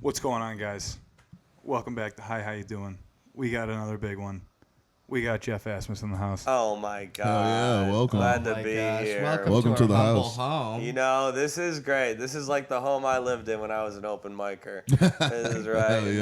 What's going on, guys? Welcome back to Hi, how you doing? We got another big one. We got Geoff Asmus in the house. Oh my God! Yeah, welcome. Glad to be here. Welcome to the humble house. home. You know, this is great. This is like the home I lived in when I was an open micer. This is right. Hell yeah.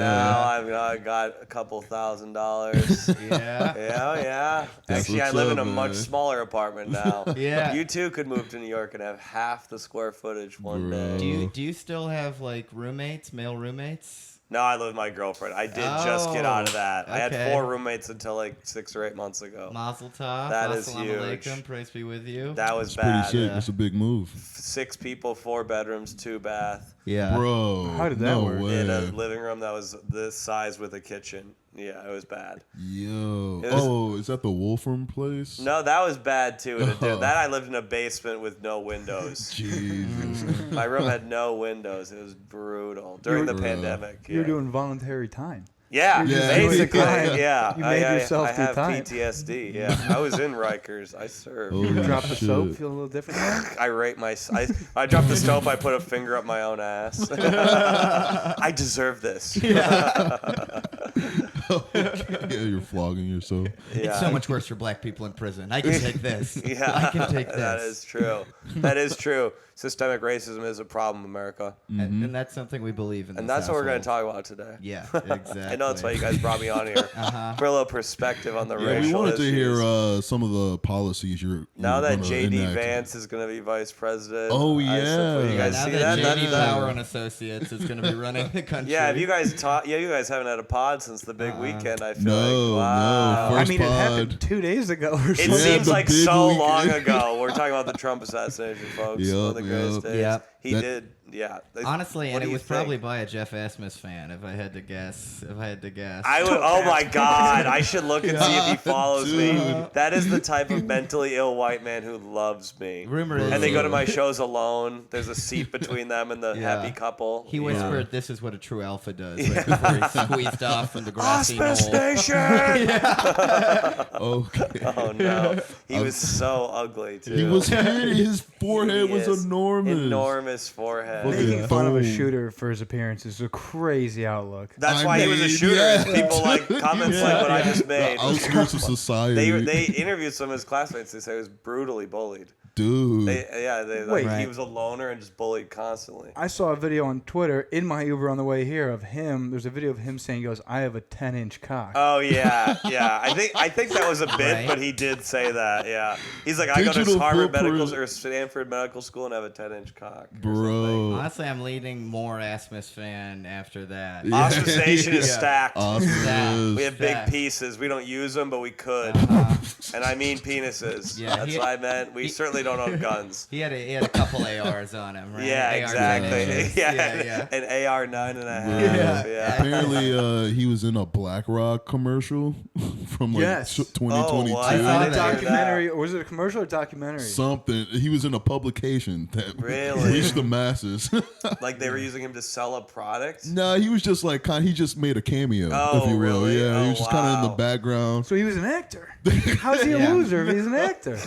Now I got a couple $1,000. Yeah. Yeah. That's Actually, I what's live up, in a man. much smaller apartment now. Yeah. You too could move to New York and have half the square footage one Bro. day. Do you still have like roommates, male roommates? No, I live with my girlfriend. I did just get out of that. I had okay. 4 roommates until like 6 or 8 months ago. Mazel tov. That is Assalamu huge. alaikum, praise be with you. That was It's pretty bad. sick. Yeah. It's a big move. 6 people, 4 bedrooms, 2 bath. Yeah. Bro. How did that no work? way. In a living room that was this size with a kitchen. Yeah, it was bad. Yo. It was- Oh, is that the Wolfram place? No, that was bad too. That I lived in a basement with no windows. Jesus. My room had no windows. It was brutal during the pandemic. You're Yeah. doing voluntary time. Yeah, Yeah. basically. time. Yeah, You made yourself I do have time. PTSD. Yeah, I was in Rikers. I served. Holy Drop the shit. soap, feel a little different now? I rate my. I dropped the stove. I put a finger up my own ass. I deserve this. Yeah, you're flogging yourself. It's so much worse for black people in prison. I can take this. Yeah, I can take this. That is true. That is true. Systemic racism is a problem in America. And that's something we believe in. And this that's what we're going to household. talk about today. Yeah, exactly. I know that's why you guys brought me on here for a little perspective on the Yeah, racial we wanted to issues. hear some of the policies you're Now that gonna JD enact. Vance is going to be vice president. Oh, I suppose- yeah. you guys now see that that? JD That's- Power and Associates is going to be running the country. yeah, have you guys taught? Yeah, you guys haven't had a pod since the big weekend. I feel No, like wow. no. I First mean, it pod. happened 2 days ago or It something. seems the like big so weekend. long ago. We're talking about the Trump assassination, folks. One of the Yup, greatest yup. days. Yep. He That- did. Yeah. Honestly, What and do it you was probably think? by a Jeff Asmus fan, if I had to guess. I would. Oh my God! I should look and see if he follows me. Dude. That is the type of mentally ill white man who loves me. Rumor is, And they go to my shows alone. There's a seat between them and the Yeah. happy couple. he Yeah. whispered, "This is what a true alpha does." Right before he squeezed off from the grassy knoll. Hospice Nation! Okay. Oh no, he was so ugly too. He was hitting. His forehead He was is enormous. Enormous forehead. Look at Making fun of a Boom. shooter for his appearance is a crazy outlook. That's I why he was a mean, shooter. yeah. People like comments like what I just made. The outskirts of society. They interviewed some of his classmates. They say he was brutally bullied. Dude. Wait. He was a loner and just bullied constantly. I saw a video on Twitter in my Uber on the way here of him. There's a video of him saying, he goes, I have a 10-inch cock. Oh yeah. I think that was a bit, Right. but he did say that. Yeah, he's like, I go to Digital Harvard footprint. Medical or Stanford Medical School and have a 10-inch cock. or Bro. Honestly, I'm leading more Asmus fan after that. Yeah. something. Oscar Station is Yeah. stacked. Awesome. Yeah. We have big Stacked. pieces. We don't use them, but we could. And I mean penises. Yeah, That's he- what I meant. We certainly don't own guns. He had a couple ARs on him, right? Yeah, AR exactly. finishes. Yeah, an AR 9.5. Yeah. Yeah. Apparently, he was in a BlackRock commercial from like Yes. 2022. Oh, what? I I saw didn't a hear documentary. Or was it a commercial or documentary? Something. He was in a publication that Really? reached the masses. Like they were using him to sell a product? No, he was just like he just made a cameo, Oh, if you will. really? Yeah, Oh, he was just kind of in the wow. background. So he was an actor. How's he a Yeah. loser if he's an actor?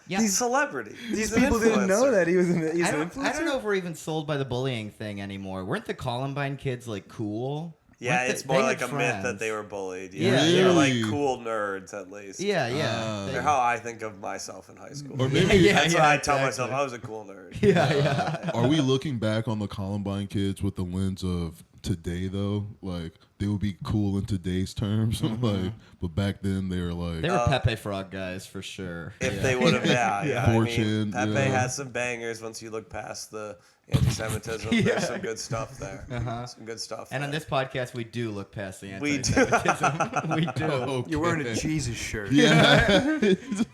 Yeah. He's a celebrity. These people didn't know that he's an I influencer. don't know if we're even sold by the bullying thing anymore. Weren't the Columbine kids like cool? Yeah, Weren't it's they- more they like had a myth that friends. they were bullied. Yeah. They were like Really? cool nerds at least. Yeah, yeah. They're how I think of myself in high school. Or maybe Yeah, That's what I tell exactly. myself. I was a cool nerd. Yeah. are we looking back on the Columbine kids with the lens of today though? Like they would be cool in today's terms, like, but back then they were like They were Pepe Frog guys for sure. If Yeah. they would have, yeah. I Fortune, mean, Pepe yeah. has some bangers once you look past the anti-Semitism. There's some good stuff there. Some good stuff. And on there. this podcast, we do look past the We do. anti-Semitism. we do. Okay. You're wearing a Jesus shirt. Yeah.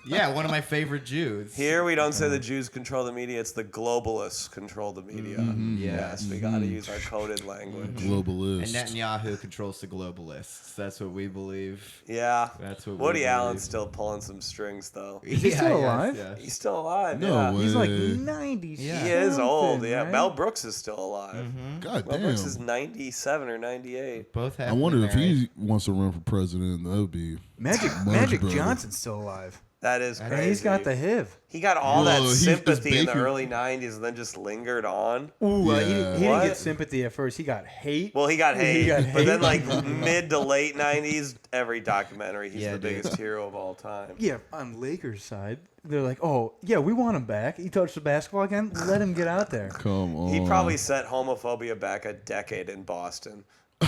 Yeah, one of my favorite Jews. Here we don't say the Jews control the media; it's the globalists control the media. Yes, we got to use our coded language. Globalist. And Netanyahu controls the globalists. That's what we believe. Yeah, That's what we Woody believe. Allen's still pulling some strings, though. Is he still alive? Yeah. He's still alive. No yeah. way. He's like 90. Yeah. He is old. something, Yeah, right? Mel Brooks is still alive. God Mel Brooks is damn. 97 or 98. Both have. I wonder if he wants to run for president. That would be Magic Much Magic better. Johnson's still alive. That is And crazy. he's got the HIV. He got all Whoa, that he's sympathy in the baking. early 90s and then just lingered on. Ooh, Yeah. he didn't What? get sympathy at first. He got hate. Well, he got hate. got But then, hate. like, mid to late 90s, every documentary, he's Yeah, the dude. biggest hero of all time. Yeah, on Lakers' side, they're like, oh, yeah, we want him back. He touched the basketball again. Let him get out there. Come on. He probably set homophobia back a decade in Boston. They're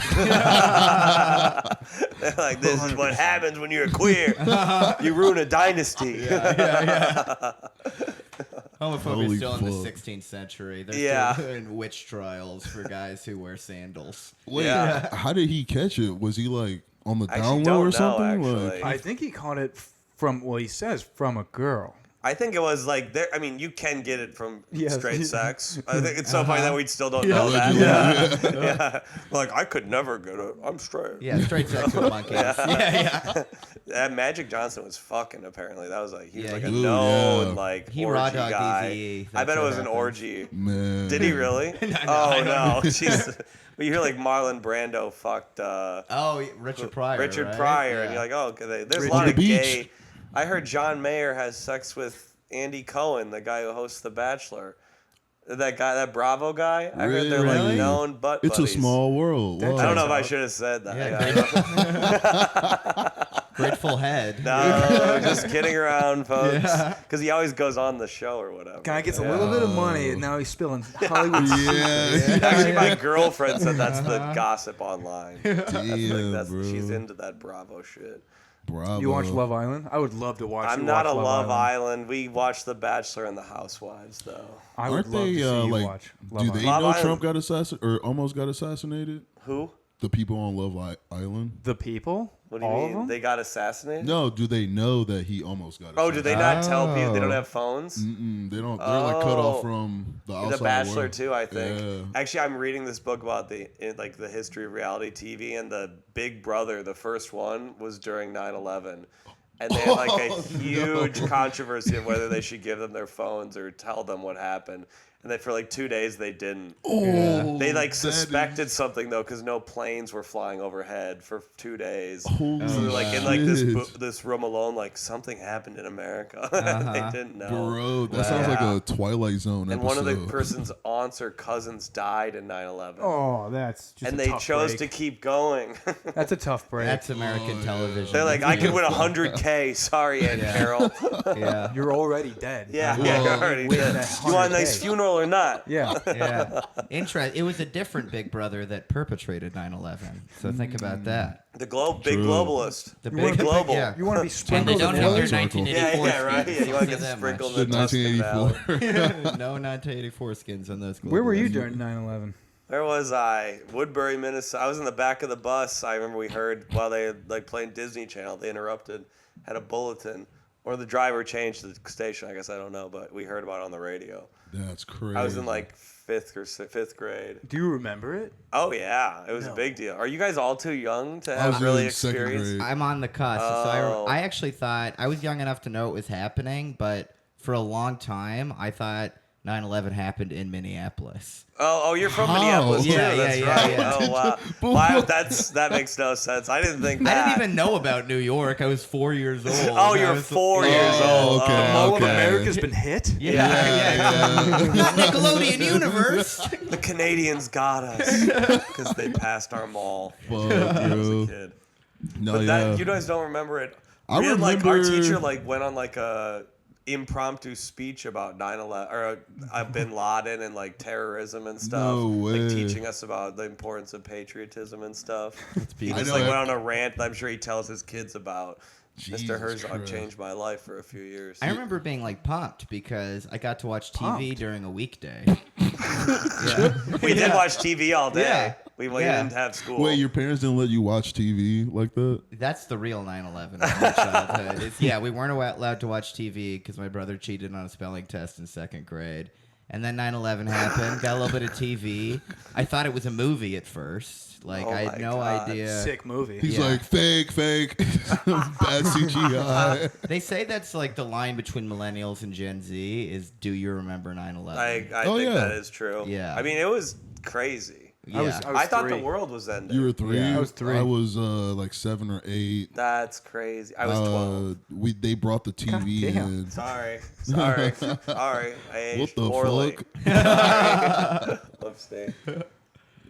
like, this is what happens when you're queer. You ruin a dynasty. Homophobia Holy is still in the fuck. 16th century. They're Yeah. still doing witch trials for guys who wear sandals. Wait, Yeah. how did he catch it? Was he like on the Actually, down don't low or know, something? actually. Like, I think he caught it from, well, he says from a girl. I think it was like, I mean, you can get it from Yes. straight sex. I think it's so funny that we still don't know Allegedly, that. yeah. Yeah. Like, I could never get it. I'm straight. Yeah, straight sex with monkeys. Yeah. That Magic Johnson was fucking, apparently. That was like, he was Yeah, like a he- known, yeah. like, He orgy raw dogged guy. Eazy-E. I bet That's it what was an happened. orgy. Man. Did he really? Oh, no. Jeez. But you hear, like, Marlon Brando fucked Oh, Richard Pryor. Richard right? Pryor, Yeah. and you're like, oh, okay. There's a On lot the of beach. gay. I heard John Mayer has sex with Andy Cohen, the guy who hosts The Bachelor. That guy, that Bravo guy. I heard they're like Really? known butt It's buddies. a small world. That Wow. I don't know if I out. should have said that. Yeah, Grateful Head. No, just kidding around, folks. Because he always goes on the show or whatever. Guy gets a little bit of money, and now he's spilling Hollywood Yeah. Actually, my girlfriend said that's the gossip online. Damn, bro. She's into that Bravo shit. Bravo. You watch Love Island? I would love to watch. I'm you not watch a Love Island. Island. We watch The Bachelor and The Housewives, though. I would Aren't love they to see you like? watch Love Do they Island. Love know Island- Trump got assassinated or almost got assassinated? Who? The people on Love Island. The people? What do you All mean? of them? They got assassinated? No, do they know that he almost got Oh, assassinated? do they not tell people? They don't Oh. have phones? They don't. They're like cut off from the outside The Bachelor world. too, I think. Yeah. Actually, I'm reading this book about the history of reality TV, and the Big Brother, the first one, was during 9/11, and they had like a huge controversy of whether they should give them their phones or tell them what happened. And then for like 2 days they didn't. Oh, They like that suspected is- something though, because no planes were flying overhead for 2 days. Holy So they're like in like this shit. this room alone, like something happened in America. They didn't know. Bro, that sounds like Yeah. a Twilight Zone And episode. one of the person's aunts or cousins died in 9/11. Oh, that's just And a they tough chose to break. keep going. That's a tough break. That's American television. They're like, I could win 100K. Sorry, Aunt Carol. Yeah. You're already dead. Yeah, Well, yeah, you're already win dead. that You want a nice 100K. funeral or not? Yeah. Yeah. It was a different Big Brother that perpetrated 9/11. So think about that. The big True. globalist. The big big- global. yeah. You want to be When sprinkled they don't in have their oil? 1984 Yeah, right. skins. Yeah, you want to Listen get them sprinkled The in the Tuscan Valley. 1984. No 1984 skins on those. Where were you globalists. during 9/11? Where was I? Woodbury, Minnesota. I was in the back of the bus. I remember we heard while they like playing Disney Channel. They interrupted, had a bulletin, or the driver changed the station. I guess I don't know, but we heard about it on the radio. That's crazy. I was in like fifth grade. Do you remember it? Oh yeah, it was a big deal. Are you guys all too young to I was have really in second experience? grade. I'm on the cusp. Oh. So I actually thought I was young enough to know it was happening, but for a long time I thought 9/11 happened in Minneapolis. Oh, you're from How? Minneapolis too. Yeah, That's yeah, right. yeah. Oh wow. Wow, that makes no sense. I didn't think I that. didn't even know about New York. I was 4 years old. Oh, I you're was- 4 years Oh, old. okay. Oh. All of Okay. America's been hit? Yeah. Not Nickelodeon Universe. The Canadians got us because they passed our mall. Fuck, I was a bro. kid. No, But yeah. that you guys don't remember it. I We had, like our remember- teacher like went on like a impromptu speech about 9/11 or Bin Laden and like terrorism and stuff. No way. Like teaching us about the importance of patriotism and stuff. He I just know like that- went on a rant that I'm sure he tells his kids about. Jesus Mr. Herzog Christ. changed my life for a few years. I remember being like pumped because I got to watch TV Pumped? during a weekday. Yeah. We did watch TV all day. Yeah. We Yeah. didn't have school. Wait, your parents didn't let you watch TV like that? That's the real 9/11 of my childhood. Yeah, we weren't allowed to watch TV because my brother cheated on a spelling test in second grade. And then 9/11 happened, got a little bit of TV. I thought it was a movie at first. Like, Oh I my had no God. idea. Sick movie. He's Yeah. like, fake. Bad CGI. They say that's like the line between millennials and Gen Z is, do you remember 9/11? I Oh, think yeah. that is true. Yeah. I mean, it was crazy. Yeah. I thought the three. world was ending. You were 3. Yeah. I was 3. I was like 7 or 8. That's crazy. I was 12. They brought the TV damn. in. Sorry. I aged What the poorly. fuck? Upstate.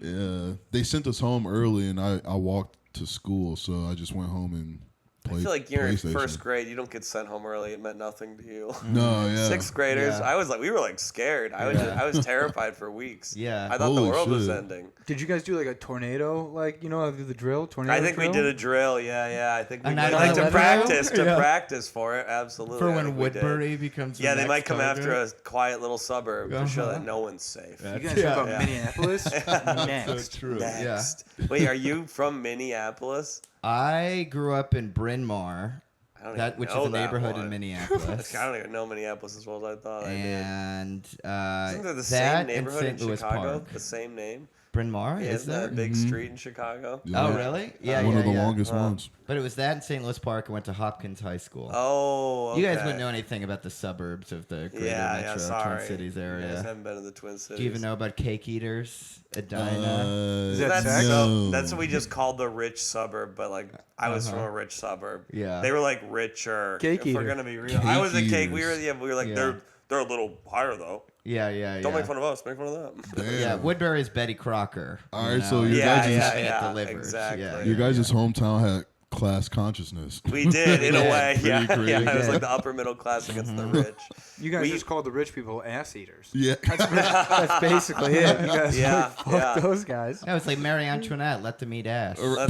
Yeah, they sent us home early, and I walked to school, so I just went home and I played. feel like you're in PlayStation. first grade. You don't get sent home early. It meant nothing to you. No, yeah. Sixth graders, Yeah. we were like scared. I was terrified for weeks. Yeah. I thought the Holy world was shit. ending. Did you guys do like a tornado? Like, do the drill? Tornado I think we drill? did a drill. Yeah. I think we A did. Like to 9/11 practice, drill? Yeah. practice for it. Absolutely. For I when think we did. Woodbury becomes the Yeah, they next might come target. after a quiet little suburb to show Uh-huh. that no one's safe. You guys talk about Yeah. Minneapolis? Next. True. Next. Wait, are you from Minneapolis? I grew up in Bryn Mawr, I don't even which is know a that neighborhood one. in Minneapolis. I don't even know Minneapolis as well as I thought I did. And Isn't there the that same and neighborhood in St. Louis Chicago? Park. The same name? Bryn Mawr, Yeah, is isn't there? that a big street in Chicago? Yeah. Oh, really? Yeah, One yeah, of the yeah. longest ones. But it was that in St. Louis Park. I went to Hopkins High School. Oh, okay. You guys wouldn't know anything about the suburbs of the greater metro sorry. Twin Cities You guys area. haven't been to the Twin Cities. Do you even know about Cake Eaters, Edina? Is that That's sex? that's what we just called the rich suburb, but like I was from a rich suburb. Yeah. They were like richer. Cake if we're eater. gonna be real. I was a cake. We eaters. were like Yeah. they're a little higher though. Yeah. Don't make fun of us. Make fun of them. Damn. Yeah, Woodbury's Betty Crocker. All you right, so know, your Yeah, guys' yeah, and yeah, it delivers. exactly. Yeah, Your yeah, guys' hometown had class consciousness. We did in a Yeah, way. pretty Yeah, crazy. yeah. It was Yeah. like the upper middle class against the rich. You guys We- just called the rich people ass eaters. Yeah. That's basically it. You guys Yeah, like, fuck yeah. those guys. No, it's like Marie Antoinette, let them eat ass. Let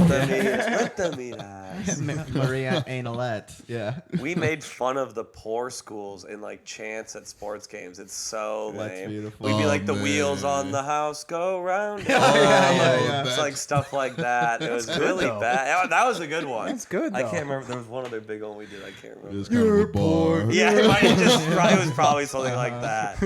them eat us. Marie Antoinette. Yeah. We made fun of the poor schools in like chants at sports games. It's so lame. That's beautiful. We'd be Oh, like the wheels man. on the house go round. yeah. It's like stuff like that. It was good, really though. bad. That was a good one. That's good, I though. can't remember. There was one other big one we did. I can't remember. It's kind of a bar. Yeah, it might have just. It was probably something like that.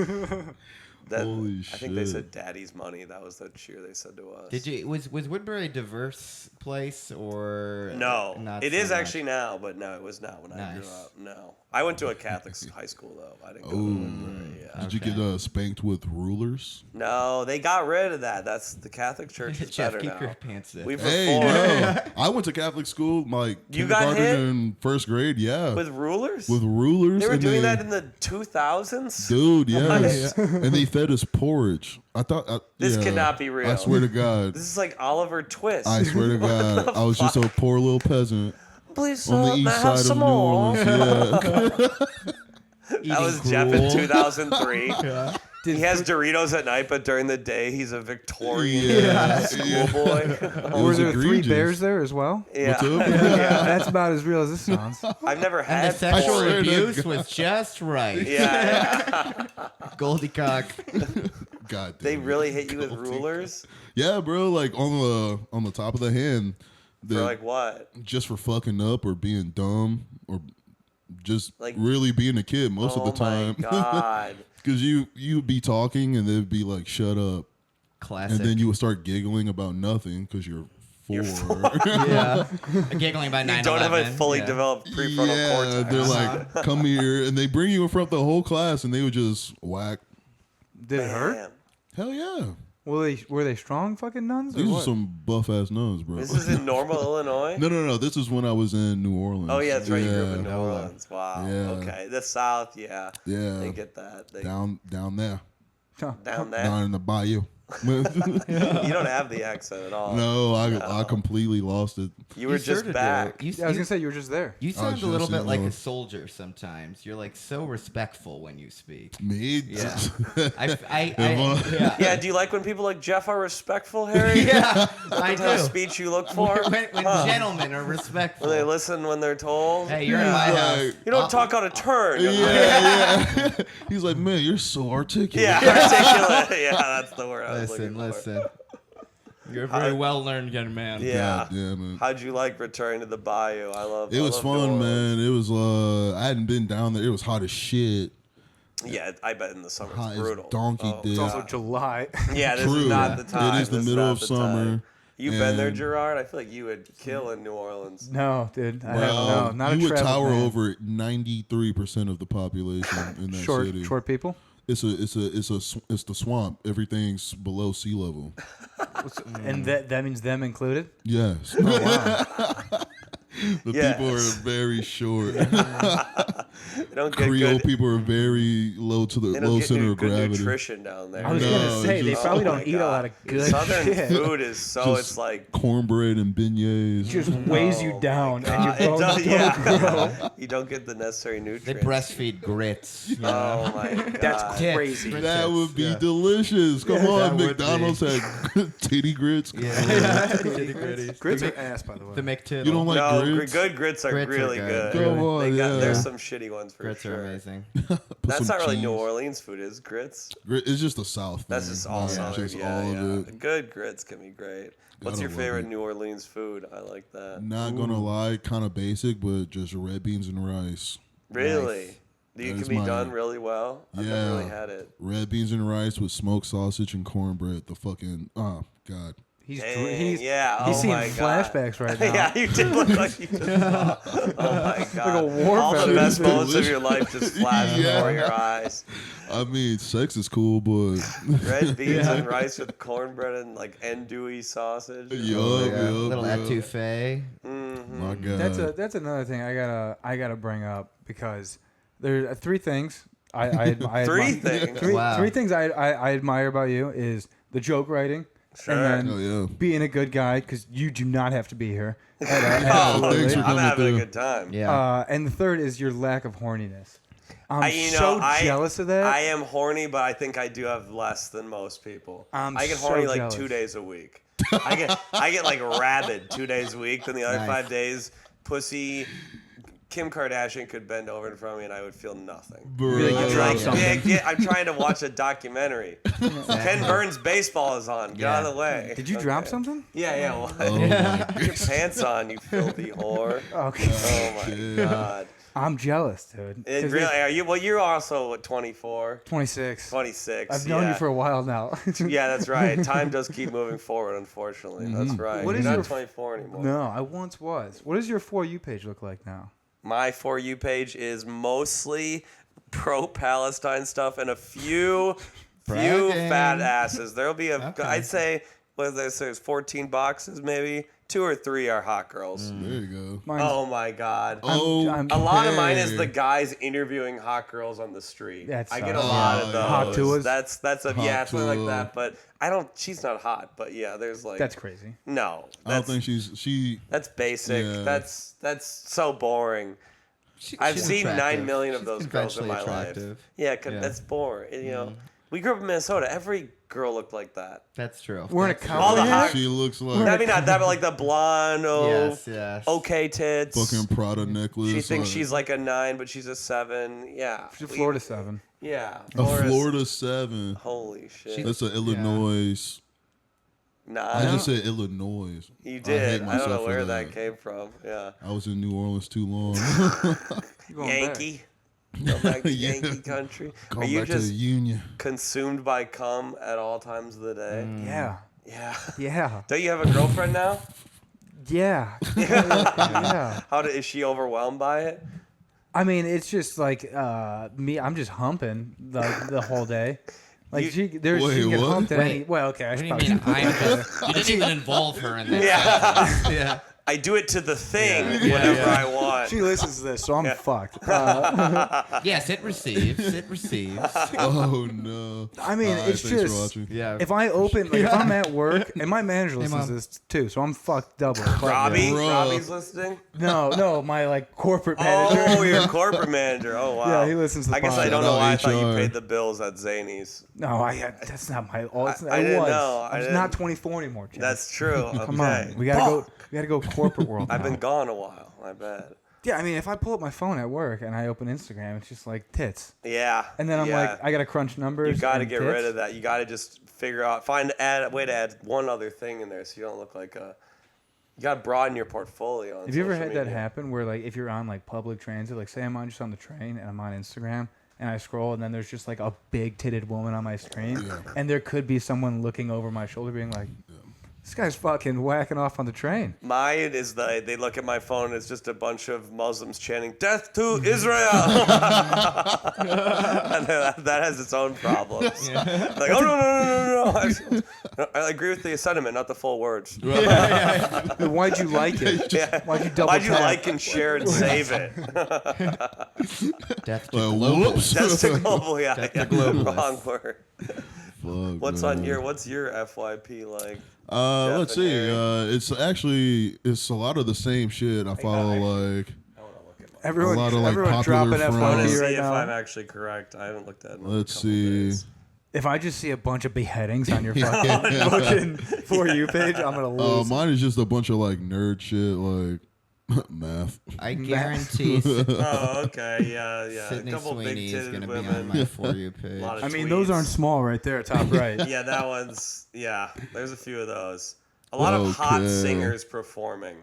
Holy I think they shit. said "Daddy's money." That was the cheer they said to us. Did you was Woodbury a diverse place or No, Not it so is much? actually now, but no, it was not when I grew Nice. up. No, I went to a Catholic high school though. I didn't go to Woodbury. Yeah. Did you get spanked with rulers? No, they got rid of that. That's the Catholic Church is Jeff, better keep now. your pants down. We've Hey, reformed no. I went to Catholic school, like You got kindergarten hit? and first grade. Yeah, with rulers. with rulers. They were and doing they- that in the 2000s. Dude, yes. And they fed us porridge. I thought This yeah, cannot be real. I swear to God. This is like Oliver Twist. I swear to God. I was just a poor little peasant Please on the may I east have side some of New more. Orleans. Yeah. That was Jeff in 2003. He has Did- Doritos at night, but during the day he's a Victorian Yeah. schoolboy. It Were was there 3 egregious. bears there as well? Yeah. What's up? That's about as real as this sounds. I've never And had the sexual swear to abuse God. was just right. Yeah, Goldie cock. God damn they it. really hit you with rulers Yeah, bro. Like on the top of the hand. for The- like what? just for fucking up or being dumb or just Like- really being a kid most of the time. Oh my god! Because you'd be talking and they'd be like, "Shut up," Classic. and then you would start giggling about nothing because you're 4. You're 4. yeah. Giggling about 9/11. You don't have a fully yeah. developed prefrontal yeah, cortex. they're like, "Come here," and they bring you in front of the whole class, and they would just whack. Did it hurt? Man, Hell yeah, Were they strong fucking nuns? Or these are what? some buff ass nuns, bro. this is in Normal, Illinois. No. This is when I was in New Orleans. Oh yeah, that's right. You grew up in Yeah. New Orleans. Wow. Yeah. Okay, the South. Yeah. Yeah. They get that. They, down there, Huh. down there. down in the bayou. You don't have the accent at all. No, I completely lost it. You were You just sort of back. do. You, Yeah, I was you- gonna say you were just there. you sound was a little just bit in like the- a soldier sometimes. You're like so respectful when you speak. Me? Yeah. I? yeah. Yeah. Do you like when people like Jeff are respectful, Harry? Yeah, I What kind of do. speech you look for? When Huh. gentlemen are respectful. When they listen when they're told. Hey, you're in Yeah. my house. Like, You don't talk on a turn. yeah. He's like, man, you're so articulate. Yeah, articulate. Yeah, that's the word I was looking Listen. for. You're a very well learned young man. Yeah. God damn it. How'd you like returning to the bayou? I love It was I love New fun, Orleans. man. It was I hadn't been down there. It was hot as shit. Yeah, I bet in the summer Hot it's as brutal. donkey Oh, dick. It's also God. July. Yeah, this True. is not the time. It is the This middle not of the summer. time. You been there, and- Gerard? I feel like you would kill in New Orleans. No, dude. I Well, have, no, not you a would travel tower man. over 93% of the population in that city. Short people. It's the swamp. Everything's below sea level. And that means them included. Yes. Oh wow. The Yes. people are very short. They don't get Creole good. people are very low to the They don't low get center of good gravity. nutrition down there. I was No, gonna say it's they just- probably Oh don't my eat a lot of God. good Southern shit. food is so Just it's like cornbread and beignets. It just weighs you oh down, my and your God. It bones does, don't grow. yeah. You don't get the necessary They nutrients. breastfeed grits. You know? Oh my God. That's Tits. crazy. Grit That tits, would be yeah. delicious. Come That on, would McDonald's had titty grits. Come on. Titty gritties. Grits are ass, by the way. The McTittle. You don't like No, grits? good grits are Grits are really good. good. Come on, They got, yeah. There's some shitty ones for grits sure. are amazing. Put That's some not really cheese. New Orleans food, is grits? It's just the South. That's thing. just all Like, Southern. just Yeah, all yeah. of it. Good grits can be great. What's Gotta your love favorite it. New Orleans food? I like that. Not gonna lie, kind of basic, but just red beans and rice. Really? Nice. You That can is be my- done really well. I've never really Yeah. had it. Red beans and rice with smoked sausage and cornbread. The fucking God. He's Dang, he's yeah. he's oh seeing my God. flashbacks right now. Yeah, you did look like you just saw. Oh my God. a war All the veteran. best It's moments of delicious. your life just flash Yeah. before your eyes. I mean, sex is cool, but Red beans and rice with cornbread and like andouille sausage. yup, Yeah. Little yup. Mhm. etouffee. My God. That's another thing I gotta bring up because there are three things I Three admire- things. Wow. three things I admire about you is the joke writing, Sure. and then Oh, yeah. being a good guy because you do not have to be here. Oh, Absolutely. thanks for I'm coming having through. a good time. Yeah. And the third is your lack of horniness. I'm You so know, I- jealous of that. I am horny, but I think I do have less than most people. I'm I get so horny like jealous. 2 days a week. I get like rabid 2 days a week. Then the other Nice. 5 days, pussy. Kim Kardashian could bend over in front of me and I would feel nothing. Really, you Bro. drop Like, something. I'm trying to watch a documentary. Ken Burns' baseball is on. Get out of the way. Did you drop Okay. something? Yeah. What? Oh, my Put your pants on, you filthy whore. Okay. Oh my shit. God. I'm jealous, dude. It 'Cause really, it's are you? Well, you're also what, 24, 26. 26. I've known yeah. you for a while now. Yeah, that's right. Time does keep moving forward, unfortunately. That's right. What You're is not your- 24 anymore. No, I once was. What does your For You page look like now? My For You page is mostly pro-Palestine stuff and a few Bragging. fat asses. There'll be a, Okay. I'd say, what there's 14 boxes maybe. 2 or 3 are hot girls. There you go. Mine's, Oh my God. I'm- A lot of mine is Okay. the guys interviewing hot girls on the street. That I get a sucks. lot of Yeah, those. yeah. Hot tuas? That's a Hot yeah, something like tua. that. But I don't. She's not hot. But yeah, there's like That's crazy. no. I don't That's think she. that's basic. Yeah. That's so boring. I've She's seen attractive. 9 million of She's those girls in conventionally my attractive. life. Yeah, 'cause Yeah. that's boring. You know, we grew up in Minnesota. Every girl looked like that. That's true. We're in a That's cowboy All the hat? hot- She looks I like mean, not that, but like the blonde, Yes. okay tits. fucking Prada necklace. She thinks like, she's like a 9, but she's a 7. Yeah. She's a Florida 7. Yeah. a Florida 7. Holy shit. That's an Illinois. Nah, I just said Illinois. you I did. hate I, don't myself know for where that came from. Yeah. I was in New Orleans too long. You going Yankee. Go back to Yeah. Yankee country. Are Going you back to the just Union. consumed by cum at all times of the day? back? Yeah. Yeah. Yeah. Don't you have a girlfriend now? Yeah. Yeah. Is she overwhelmed by it? I mean, it's just like me. I'm just humping the whole day. Like You- she Wait, can what? hump to any. Wait. Well, okay. I What do you probably mean? shouldn't put I'm it together. just. You didn't even involve her in this. Yeah. Yeah. I do it to the thing whenever I want. She listens to this, so I'm fucked. Yes, it receives. It receives. Oh no. I mean, Alright, it's thanks for just watching. Yeah. if I open, like, if I'm at work, and my manager listens Mom. to this too, so I'm fucked double. But- Robbie? Bro. Robbie's listening? No, my like corporate manager. Oh, you're a corporate manager. Oh, wow. Yeah, he listens to the I guess I podcast. don't know why I Shout out thought you HR. paid the bills at Zany's. No, that's not my. Oh, it's, I I didn't was. know. I'm I just not didn't- 24 anymore. Chad. That's true. Come Okay. on, we gotta go corporate world. I've now. been gone a while. I bet. Yeah, I mean, if I pull up my phone at work and I open Instagram, it's just like tits, Yeah. and then I'm yeah. like, I gotta crunch numbers. You got to and get tits. rid of that. You got to just figure out, a way to add one other thing in there so you don't look like a. You got to broaden your portfolio. On Have you ever social had that media. happen where like if you're on like public transit, like say I'm on just on the train and I'm on Instagram and I scroll and then there's just like a big titted woman on my screen Yeah. and there could be someone looking over my shoulder being like, This guy's fucking whacking off on the train. Mine is they look at my phone, it's just a bunch of Muslims chanting, "Death to Israel!" And that has its own problems. Like, oh, no. I agree with the sentiment, not the full words. Why'd you like it? Yeah. Why'd you double Why'd you tap? like and share and save it? Death to global. Whoops. That's the global, yeah. Death to globalists. Wrong word. Fuck, What's man. what's your FYP like? Let's Jeff and see. Harry? It's a lot of the same shit. I follow like Everyone, a lot of, like, everyone popular dropping from- I want to FYP see right if now. I'm actually correct. I haven't looked at it in Let's a couple see. days. If I just see a bunch of beheadings on your fucking For You page, I'm gonna lose. mine is just a bunch of like nerd shit, like math. I guarantee Oh, okay, yeah. Sydney a couple Sweeney is big-titted going to be women. on my For You page. lot of I mean, those tweets. aren't small right there, top right. Yeah, that one's there's a few of those. A lot of hot Okay. singers performing.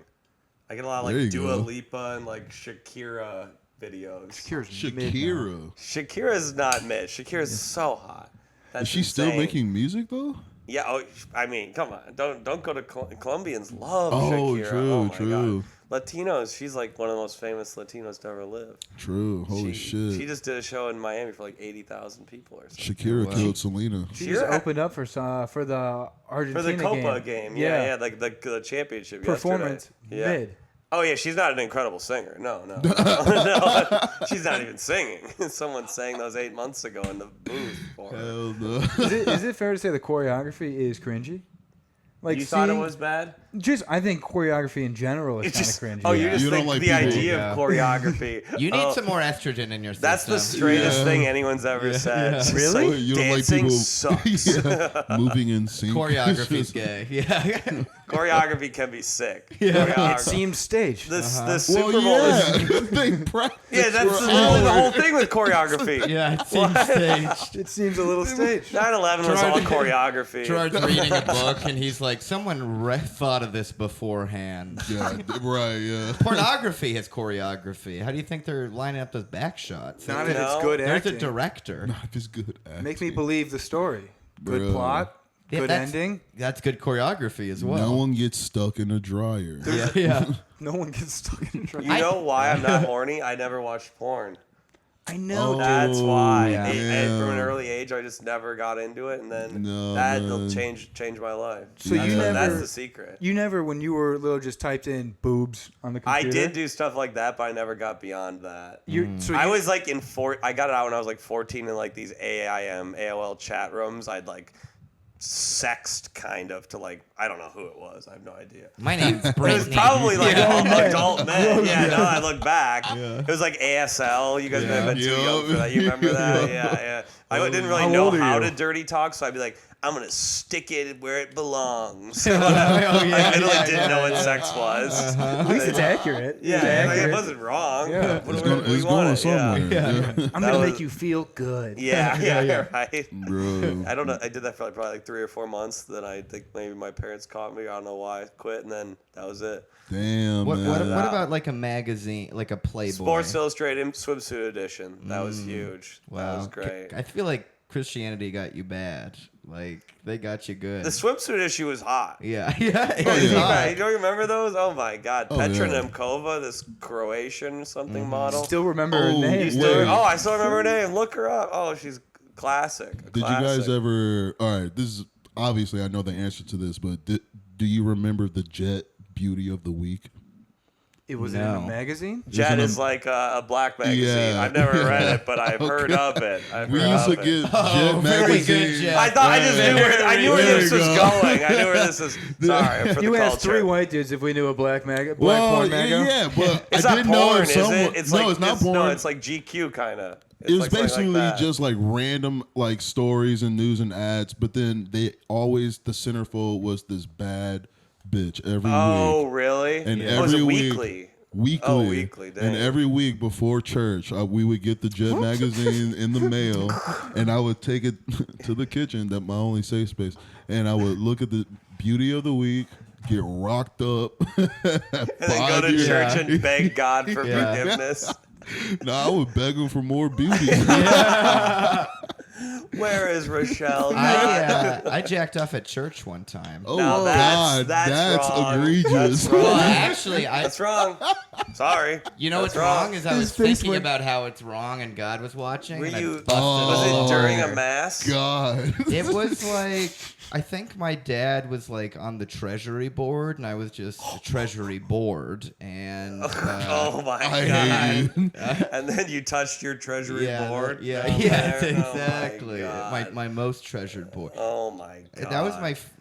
I get a lot of There you like Dua go. Lipa and like Shakira videos. Shakira's mid now. Shakira. Shakira's not mid. Shakira's so hot. That's Is she still insane. making music though? Yeah. Oh, I mean, come on. Don't go to Colombians love Oh, Shakira. true, Oh my true. God. Latinos. She's like one of the most famous Latinos to ever live. True. Holy shit. She just did a show in Miami for like 80,000 people or something. Shakira Wow. killed Selena. She just opened up for the For Argentina the Copa game. Yeah. Yeah, like the championship. Performance yesterday. Yeah. mid. Oh yeah, she's not an incredible singer. No, no. She's not even singing. Someone sang those 8 months ago in the booth for her. Hell no. Is it fair to say the choreography is cringy? Like You thought it seeing- was bad? Just I think choreography in general is It's kind just, of cringy. oh, you just You don't think like the people- idea Yeah. of choreography. You need Oh, some more estrogen in your system. That's the straightest Yeah. thing anyone's ever said. It's just Really? like, You don't like dancing people sucks. Yeah, moving in sync. Choreography's gay. Yeah. Choreography can be sick. It Choreography. seems staged. The Well, Super Bowl is. yeah. They practice Yeah, that's for the hours. whole thing with choreography. Yeah, it seems staged. It seems a little staged. 9/11 was all choreography. Gerard's reading a book and he's like, someone thought of this beforehand. Yeah, right, yeah. Pornography has choreography. How do you think they're lining up those back shots? Not if it's No. good There's acting. a director. If it's good acting. Make me believe the story. Good Bro. plot. Yeah, Good that's- ending. That's good choreography as well. No one gets stuck in a dryer. Yeah, yeah. No one gets stuck in a trap. You know why I'm not horny? I never watched porn. I know. Oh, That's why. yeah. And from an damn. early age, I just never got into it, and then No, that'll man. change my life. So that's you that's never- the secret. You never, when you were little, just typed in boobs on the I computer. did do stuff like that, but I never got beyond that. So I you- was like I got it out when I was like 14 in like these AOL chat rooms. I'd like sexed kind of to like I don't know who it was. I have no idea. My name's It was Brittany. probably like Yeah. adult men. Yeah, now I look back. It was like ASL. You guys may have been too Yeah. young for that. You remember that? Yeah. I didn't really How know old are how you? to dirty talk, so I'd be like, I'm going to stick it where it belongs. Oh, yeah, I literally yeah, didn't yeah, know what yeah. sex was. At least it's accurate. Yeah, It's like, accurate. it wasn't wrong. Yeah. What It's do going, we it's want going it? somewhere. Yeah. I'm That gonna was- make you feel good. Yeah, right. Bro. I don't know. I did that for like probably like 3 or 4 months. Then I think maybe my parents caught me. I don't know why. I quit, and then that was it. Damn, What, man. what about like a magazine, like a Playboy? Sports Illustrated swimsuit edition. That was huge. Wow. That was great. I feel like Christianity got you bad. Like they got you good. The swimsuit issue was hot. Yeah, yeah. It Oh, was yeah. hot. You don't remember those? Oh my God, Oh, Petra yeah. Nemkova, this Croatian something model. Still remember her Oh, name. you Still- wait. oh, I still remember her name. Look her up. Oh, she's classic. a Did you guys classic. ever? All right, this is obviously I know the answer to this, but do you remember the Jet Beauty of the Week? It was in No. a magazine. Jet Isn't is it- like a black magazine. Yeah. I've never read it, but I've heard of it. I've We heard used to of it. get Oh, Jet very good, magazine. Jet. I thought I just knew I knew where There this you was go. going. I knew where this was. Sorry for You the asked culture. 3 white dudes if we knew a black Well, porn maga. yeah, but It's I not didn't know porn, if is someone. it? It's no, like, it's not porn. No, it's like GQ kind of. It was basically just like random like stories and news and ads, but then the centerfold was this bad bitch every Oh, week. really? And Oh, was every it week- weekly? Weekly. Oh, weekly, And dang. every week before church, we would get the Jet magazine in the mail, and I would take it to the kitchen, that my only safe space, and I would look at the beauty of the week, get rocked up, And then go to church and beg God for Yeah. forgiveness. No, I would beg him for more beauty. Where is Rochelle? I jacked off at church one time. Oh No, God, that's wrong. egregious. That's wrong. Well, actually, That's wrong. Sorry. you know That's what's wrong is I was face thinking went- about how it's wrong and God was watching. Were and I you? busted all Was it during over. a mass? God. It was like, I think my dad was like on the treasury board, and I was just a treasury board, and Oh my I god! hate you. And then you touched your treasury board. yeah, down yes, there? exactly. Oh my, God. my most treasured board. Oh my god! That was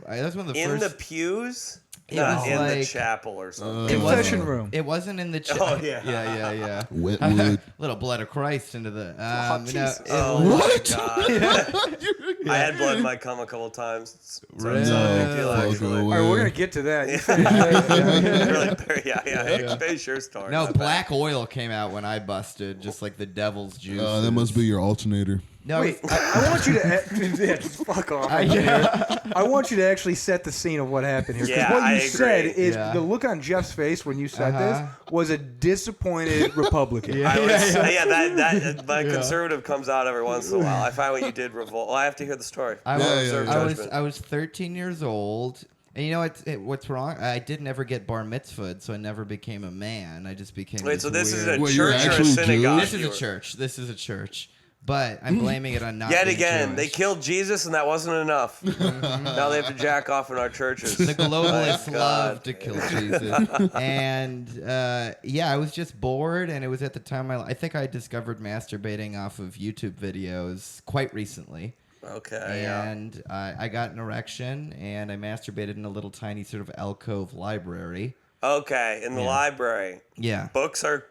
that was one of the in first. the pews. It Not was in the like- chapel or something. It Confession wasn't- room. It wasn't in the. Oh, yeah. yeah. Wetwood. Little blood of Christ into the. Oh, no, Jesus. it Oh was- my god! I had blood in my cum a couple times. So it's not a big deal, Fuck actually. away. All right, we're gonna get to that. You finish that. yeah. Finish your story. No, My bad. black oil came out when I busted, just like the devil's juice. That must be your alternator. No, Wait, I want you to yeah, just fuck off. I want you to actually set the scene of what happened here. Because Yeah, what I you agree. said is Yeah. the look on Jeff's face when you said Uh-huh. this was a disappointed Republican. I was, that my conservative comes out every once in a while. I find what you did revolt. Well, I have to hear the story. I Yeah, was, yeah, yeah. I was 13 years old, and you know what's wrong? I did never get bar mitzvahed, so I never became a man. I just became. Wait, so this is weird- a Wait, you're church or a actually synagogue? Jewish? This is a church. This is a church. But I'm blaming it on not Yet being again, they Jewish. killed Jesus, and that wasn't enough. Now they have to jack off in our churches. The globalists My love God. to kill Jesus. And I was just bored, and it was at the time I think I discovered masturbating off of YouTube videos quite recently. Okay, yeah. And I got an erection, and I masturbated in a little tiny sort of alcove library. Okay, in the library. Yeah. Books are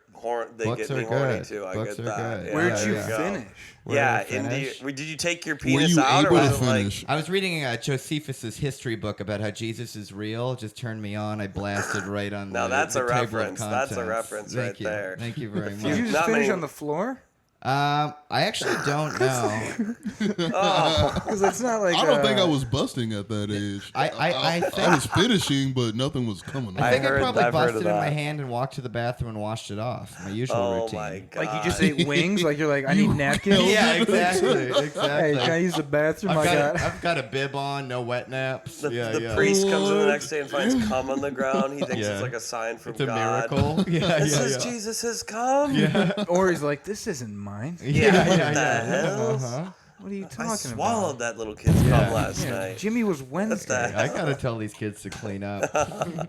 they Books get me are horny good. too. I Books get are that. good. Yeah, Where'd there you go. finish? Yeah, Where did I finish? did you take your Were penis you out, or able to was it like? finish? I was reading Josephus's history book about how Jesus is real. It just turned me on. I blasted right on Now the that's the a table of reference. That's a contents. reference Thank right you. there. Thank you very Did you much. just Not finish many- on the floor? I actually don't know. Because it's not like I don't think I was busting at that age. I think- I was finishing, but nothing was coming. I think I heard- probably I've heard of busted in my that. hand and walked to the bathroom and washed it off. My usual Oh routine. my god! like you just ate wings. Like you're like I need napkins. Yeah, exactly. Hey, Exactly. can I use the bathroom? I've got a bib on, no wet naps. The priest comes in the next day and finds cum on the ground. He thinks Yeah. it's like a sign from It's a God. miracle. Yeah, This yeah, is yeah. Jesus' cum. Or he's like, this isn't mine. Yeah, what yeah, the yeah. hell? Uh-huh. What are you I talking swallowed about? that little kid's Yeah. cum last Yeah, night. Jimmy was What the Wednesday. I hell? gotta tell these kids to clean up.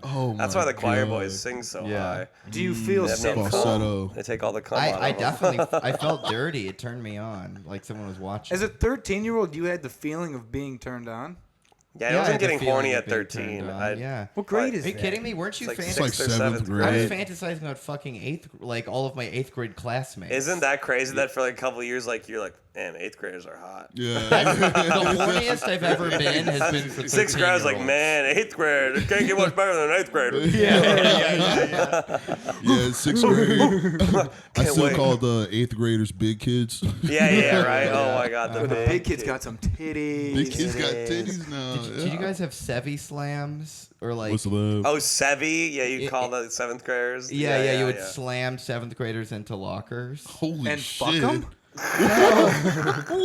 Oh That's my why the choir God. boys sing so Yeah. high. Do you feel They have sick? no Falsetto. cum. They take all the cum out I of them. definitely I felt dirty. It turned me on, like someone was watching. As a 13-year-old, you had the feeling of being turned on? Yeah, I Yeah, wasn't had the getting feeling horny of at being 13. turned on, I- yeah. What grade is Are you that? kidding me? Weren't you It's like It's like sixth or seventh seventh grade. I was grade. fantasizing about fucking like all of my 8th grade classmates. Isn't that crazy that for like a couple of years, like you're like, man, 8th graders are hot. Yeah. the horniest I've ever been has been for 6th grade, I was like, 13-year-olds. man, 8th grade, it can't get much better than 8th grade. Yeah, sixth grade. I Can't still wait. call the 8th graders big kids. Yeah, right. Oh my god, the The big, big kid's got some titties. Big kids got Titties. titties now. Did you guys have Sevi slams or like? What's the Oh, Sevi. Yeah, you It- call the 7th graders. yeah, you would slam 7th graders into lockers. Holy And shit. fuck 'em?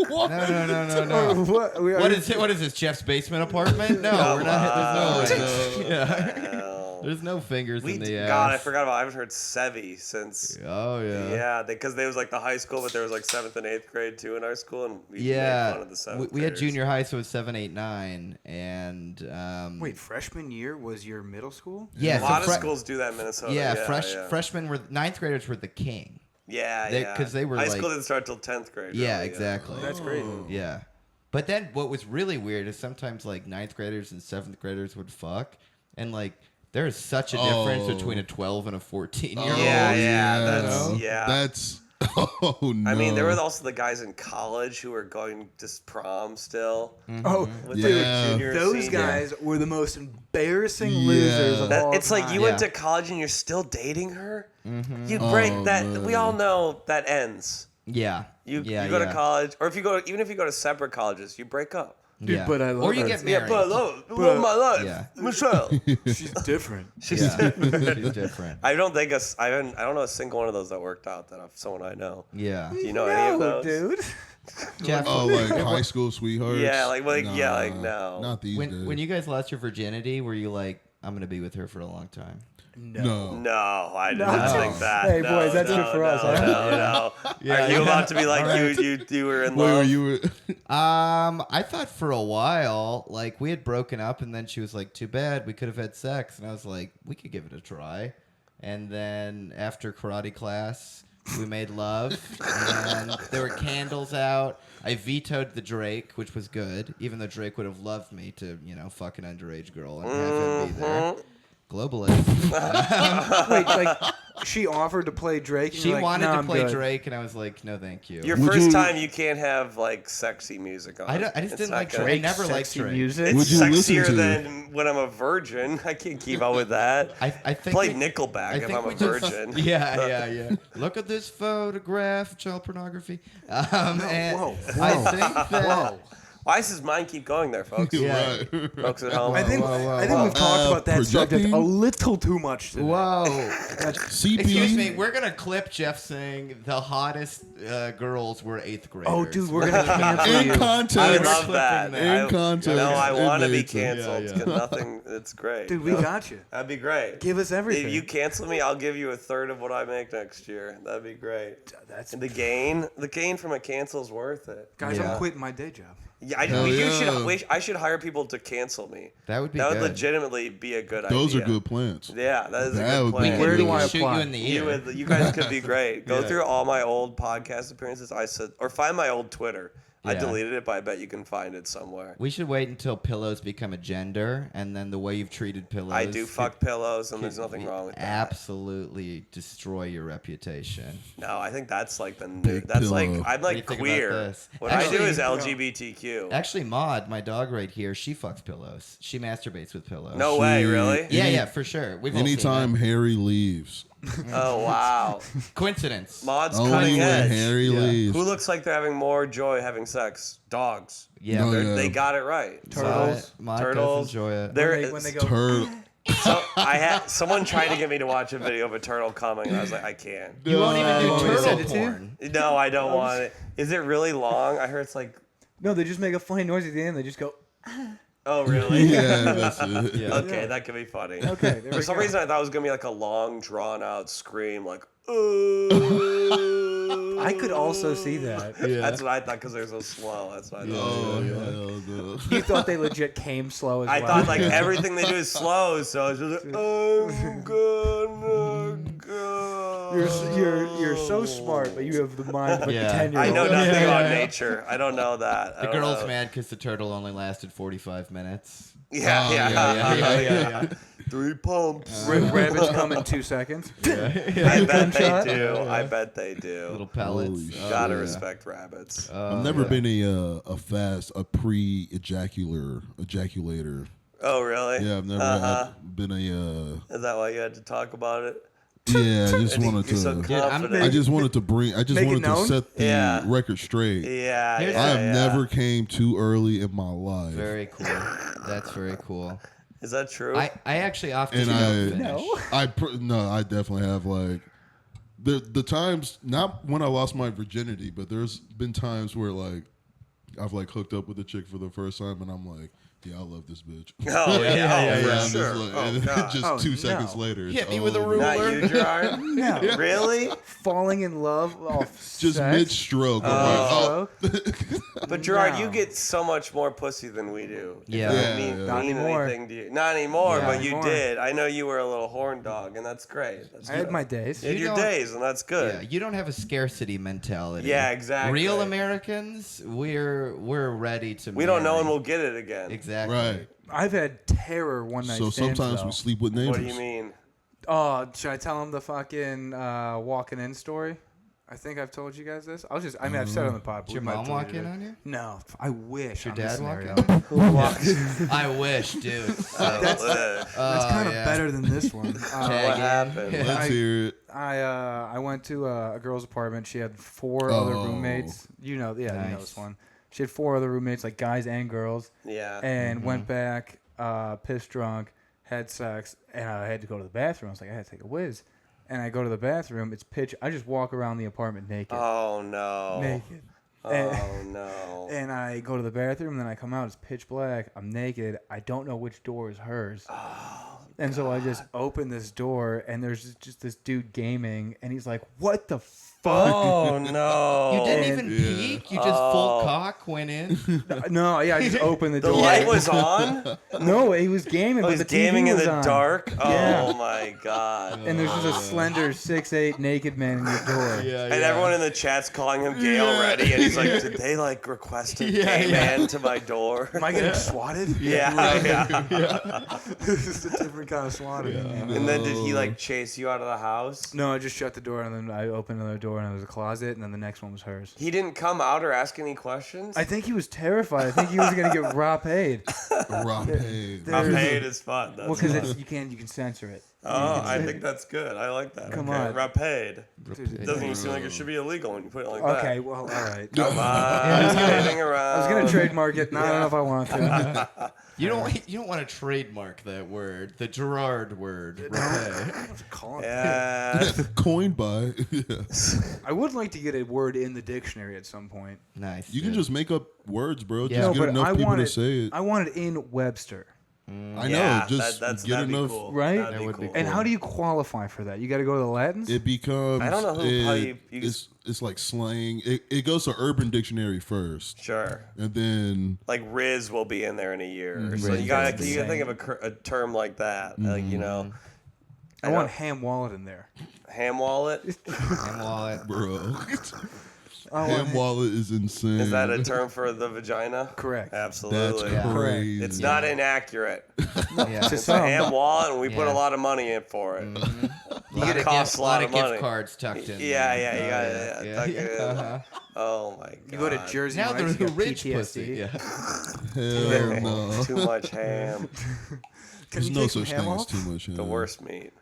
What? No. What? What is this? Jeff's basement apartment? No, we're not. There's no. Yeah. Hell. There's no fingers We in the ass. God, I forgot about. I haven't heard Sevi since. Oh yeah. Yeah, because they was like the high school, but there was like 7th and 8th grade too in our school, and we made fun of the 7th We had graders. junior high, so it was 7, 8, 9, and Wait, freshman year was your middle school? yeah, A lot so of schools do that in Minnesota. Yeah, yeah. freshmen were 9th graders were the king. Yeah, They- yeah. 'cause they were high like- school didn't start till 10th grade. Yeah, really, exactly. That's great. Yeah, but then what was really weird is sometimes like 9th graders and 7th graders would fuck, and like there is such a difference Oh. between a 12 and a 14-year-old. Yeah, that's- no. yeah. That's oh no. I mean, there were also the guys in college who were going to prom still. Oh, With Yeah. their junior, those senior. guys were the most embarrassing Yeah. losers of all It's like time. you went Yeah. to college and you're still dating her. You Oh, break that. man. We all know that ends. Yeah. You yeah, go yeah. to college, or if you go, even if you go to separate colleges, you break up. Dude, Yeah. but I love or you her. get married. Yeah, but love my life, Yeah. Michelle. She's different. Yeah. She's different. I don't know a single one of those that worked out that someone I know. Yeah. Do you know any of those? dude. Jeff, Oh, like high school sweethearts. Yeah, no. Not these days. when you guys lost your virginity, were you like, I'm gonna be with her for a long time? No. No, I didn't think that. Hey, no, boys, that's no, good for us, no, huh? No. Are you about to be like you were in Wait, love? were you? I thought for a while, like we had broken up, and then she was like, "Too bad, we could have had sex," and I was like, "We could give it a try." And then after karate class, we made love, and there were candles out. I vetoed the Drake, which was good, even though Drake would have loved me to, fuck an underage girl and have him be there. Globalist. Wait, like she offered to play Drake. And She you're like, wanted "Nah, to I'm play good." Drake, and I was like, "No, thank you." Your Would first you- time, you can't have like sexy music on. I just It's didn't not like gonna- Drake. I never liked Sexy Drake. music. Would It's you listen sexier to? than when I'm a virgin. I can't keep up with that. I think Play we- Nickelback I if think I'm a we just- virgin. Yeah. Look at this photograph, child pornography. And whoa, I think that. Why does his mind keep going there, folks? Yeah. Right. Folks at home. I think whoa, I think we've talked about that subject projecting? a little too much today. Whoa. CP. Excuse me, we're going to clip Jeff saying the hottest girls were 8th graders. Oh, dude, we're gonna cancel In you. context. I would We're love clipping that. that. In context, No, I it want to be made sense. canceled. Yeah, 'Cause nothing. It's great. Dude, we got you. That'd be great. Give us everything. If you cancel me, I'll give you a third of what I make next year. That'd be great. That's And the gain from a cancel is worth it. guys. Yeah. I'm quitting my day job. Yeah, Hell yeah. I should hire people to cancel me. That would be That good. would legitimately be a good Those idea. are good plans. Yeah, that is That a would good be plan. Where do We I could shoot apply? you in the ear. You guys could be great. Go Yeah. through all my old podcast appearances. I said, or find my old Twitter. I Yeah. deleted it, but I bet you can find it somewhere. We should wait until pillows become a gender, and then the way you've treated pillows. I do could- fuck pillows, and could there's nothing wrong with that. Absolutely destroy your reputation. No, I think that's like the new. Big That's pillow. like I'm What do you like think about queer. this? What I do Actually- is LGBTQ. Actually, Maud, my dog right here, she fucks pillows. She masturbates with pillows. No way, really? Yeah, for sure. We've all seen Anytime that. Harry leaves, Oh wow. Coincidence. Maud's only cutting when edge. Harry Yeah. leaves. Who looks like they're having more joy having sex? Dogs. Yeah. Oh, they're- yeah. They got it right. Turtles. Maud Turtles. does enjoy it. There, When they go, Turtle. so I had someone tried to get me to watch a video of a turtle coming, and I was like, I can't. You won't even do want me to turtle send it to you? porn. No, I don't want it. Is it really long? I heard it's like, no, they just make a funny noise at the end. They just go, oh really? Yeah, that's it. Yeah. Okay, that could be funny. okay, there For we some go. reason, I thought it was gonna be like a long, drawn-out scream, like. I could also see that. That's what I thought because they're so slow. That's what I thought. Oh, hell no. You thought they legit came slow as I well. thought like everything they do is slow, so it's just like, I'm gonna go. You're so smart, but you have the mind of a Yeah. 10-year-old. I know nothing Yeah. about nature. I don't know that. I The don't girl's know. mad because the turtle only lasted 45 minutes. Yeah, Oh, yeah. Yeah. 3 pumps. Rabbits come in 2 seconds. I bet they Gunshot? do. I bet they do. Little pellets. Holy shit. Gotta yeah. respect rabbits. I've never been a ejaculator. Oh, really? Yeah, I've never been Is that why you had to talk about it? Yeah, I just wanted You're so to. confident. I just wanted to bring. I just Make it wanted to known? set the Yeah. record straight. Yeah, Here's- yeah, I have yeah. never came too early in my life. Very cool. That's very cool. Is that true? I actually often And don't finish. No. I definitely have like the times, not when I lost my virginity, but there's been times where like I've like hooked up with a chick for the first time and I'm like, yeah, I love this bitch. Oh, yeah, And for I'm sure. just like, Oh, and God. just Oh, 2 no. seconds later, it's Hit me with a over. ruler. Not you, Gerard? No. Really? Falling in love off Just sex? mid stroke. Oh. Stroke? But Gerard, No. you get so much more pussy than we do. Yeah. It Yeah, doesn't mean, yeah. Not mean anymore. anything to you. Not anymore, Yeah, but you anymore. did. I know you were a little horn dog, and that's great. That's I had good. my days. You had You your don't- days, and that's Yeah, good. you don't have a scarcity mentality. Yeah, exactly. Real Americans, we're ready to. We don't know marry. when we'll get it again. Exactly. Right. I've had terror one night So stands, sometimes though. we sleep with neighbors. What do you mean? Oh, should I tell him the fucking walking in story? I think I've told you guys this. I've said it on the pod. but Did your we might mom have walk deleted in it. on you? No, I wish. Your on this dad walk scenario. I wish, dude. That's What kind of better than this one. happened? Let's hear it. I went to a girl's apartment. She had 4 other Oh. roommates. You know Nice. this one. She had 4 other roommates, like guys and girls. Yeah. And went back, pissed drunk, had sex, and I had to go to the bathroom. I was like, I had to take a whiz. And I go to the bathroom. It's pitch. I just walk around the apartment naked. Oh no. Naked. Oh no. And I go to the bathroom, and then I come out. It's pitch black. I'm naked. I don't know which door is hers. And so I just open this door, and there's just this dude gaming, and he's like, "What the fuck?" Oh no. You didn't even peek. You just full cock went in. No, yeah, I just opened the The door. light was on? No, he was gaming, Oh, but he's the TV gaming in was the on. dark? Yeah. Oh my god. And there's just a slender 6'8" naked man in your door. And everyone in the chat's calling him gay already, and he's like, "Did they like request a gay man to my door?" Am I getting swatted? Yeah. This is a different kind of swatting. And then did he like chase you out of the house? No, I just shut the door, and then I opened another door, and there was a closet, and then the next one was hers. He didn't come out or ask any questions? I think he was terrified. I think he was gonna get raw paid. Raw paid. There's- Rapade is fun. That's Well, because fun. you can censor it. Oh, I think that's good. I like that. Come okay. on. Rapade. Dude, Doesn't even seem like it should be illegal when you put it like that. Okay, well, all right. Come on. I Kidding around. was gonna trademark it. No, I don't know if I want to. You don't want to trademark that word, the Gerard word. Rapé. Call it. Yeah. Coined by. Yeah. I would like to get a word in the dictionary at some point. Nice. You can just make up words, bro. Yeah. Just No, get but enough I people want to it. say it. I want it in Webster. I know. Yeah, Just that's, get that'd enough. Be cool. right? That'd That be would be cool. And how do you qualify for that? You got to go to the Latins. It becomes. I don't know how you it's like slang. It goes to Urban Dictionary first, Sure. and then Like Riz will be in there in a year. So Riz you gotta is the think of a term like that. Like, you know, I want ham wallet in there. ham wallet. And wallet. bro. I want Ham wallet is insane. Is that a term for the vagina? Correct. That's Absolutely. Yeah. crazy. It's not inaccurate. Yeah. To It's a ham some. wallet, and we put Yeah. a lot of money in for it. You get It costs a lot of money. gift cards tucked in. Yeah, there. yeah, you got Yeah. tuck it in. Uh-huh. Oh my god. You go to Jersey Now Mike's, they're you the got rich PTSD. pussy. Yeah. Hell no. Too much ham. Can There's you no take some such ham thing as off? too much. The worst meat.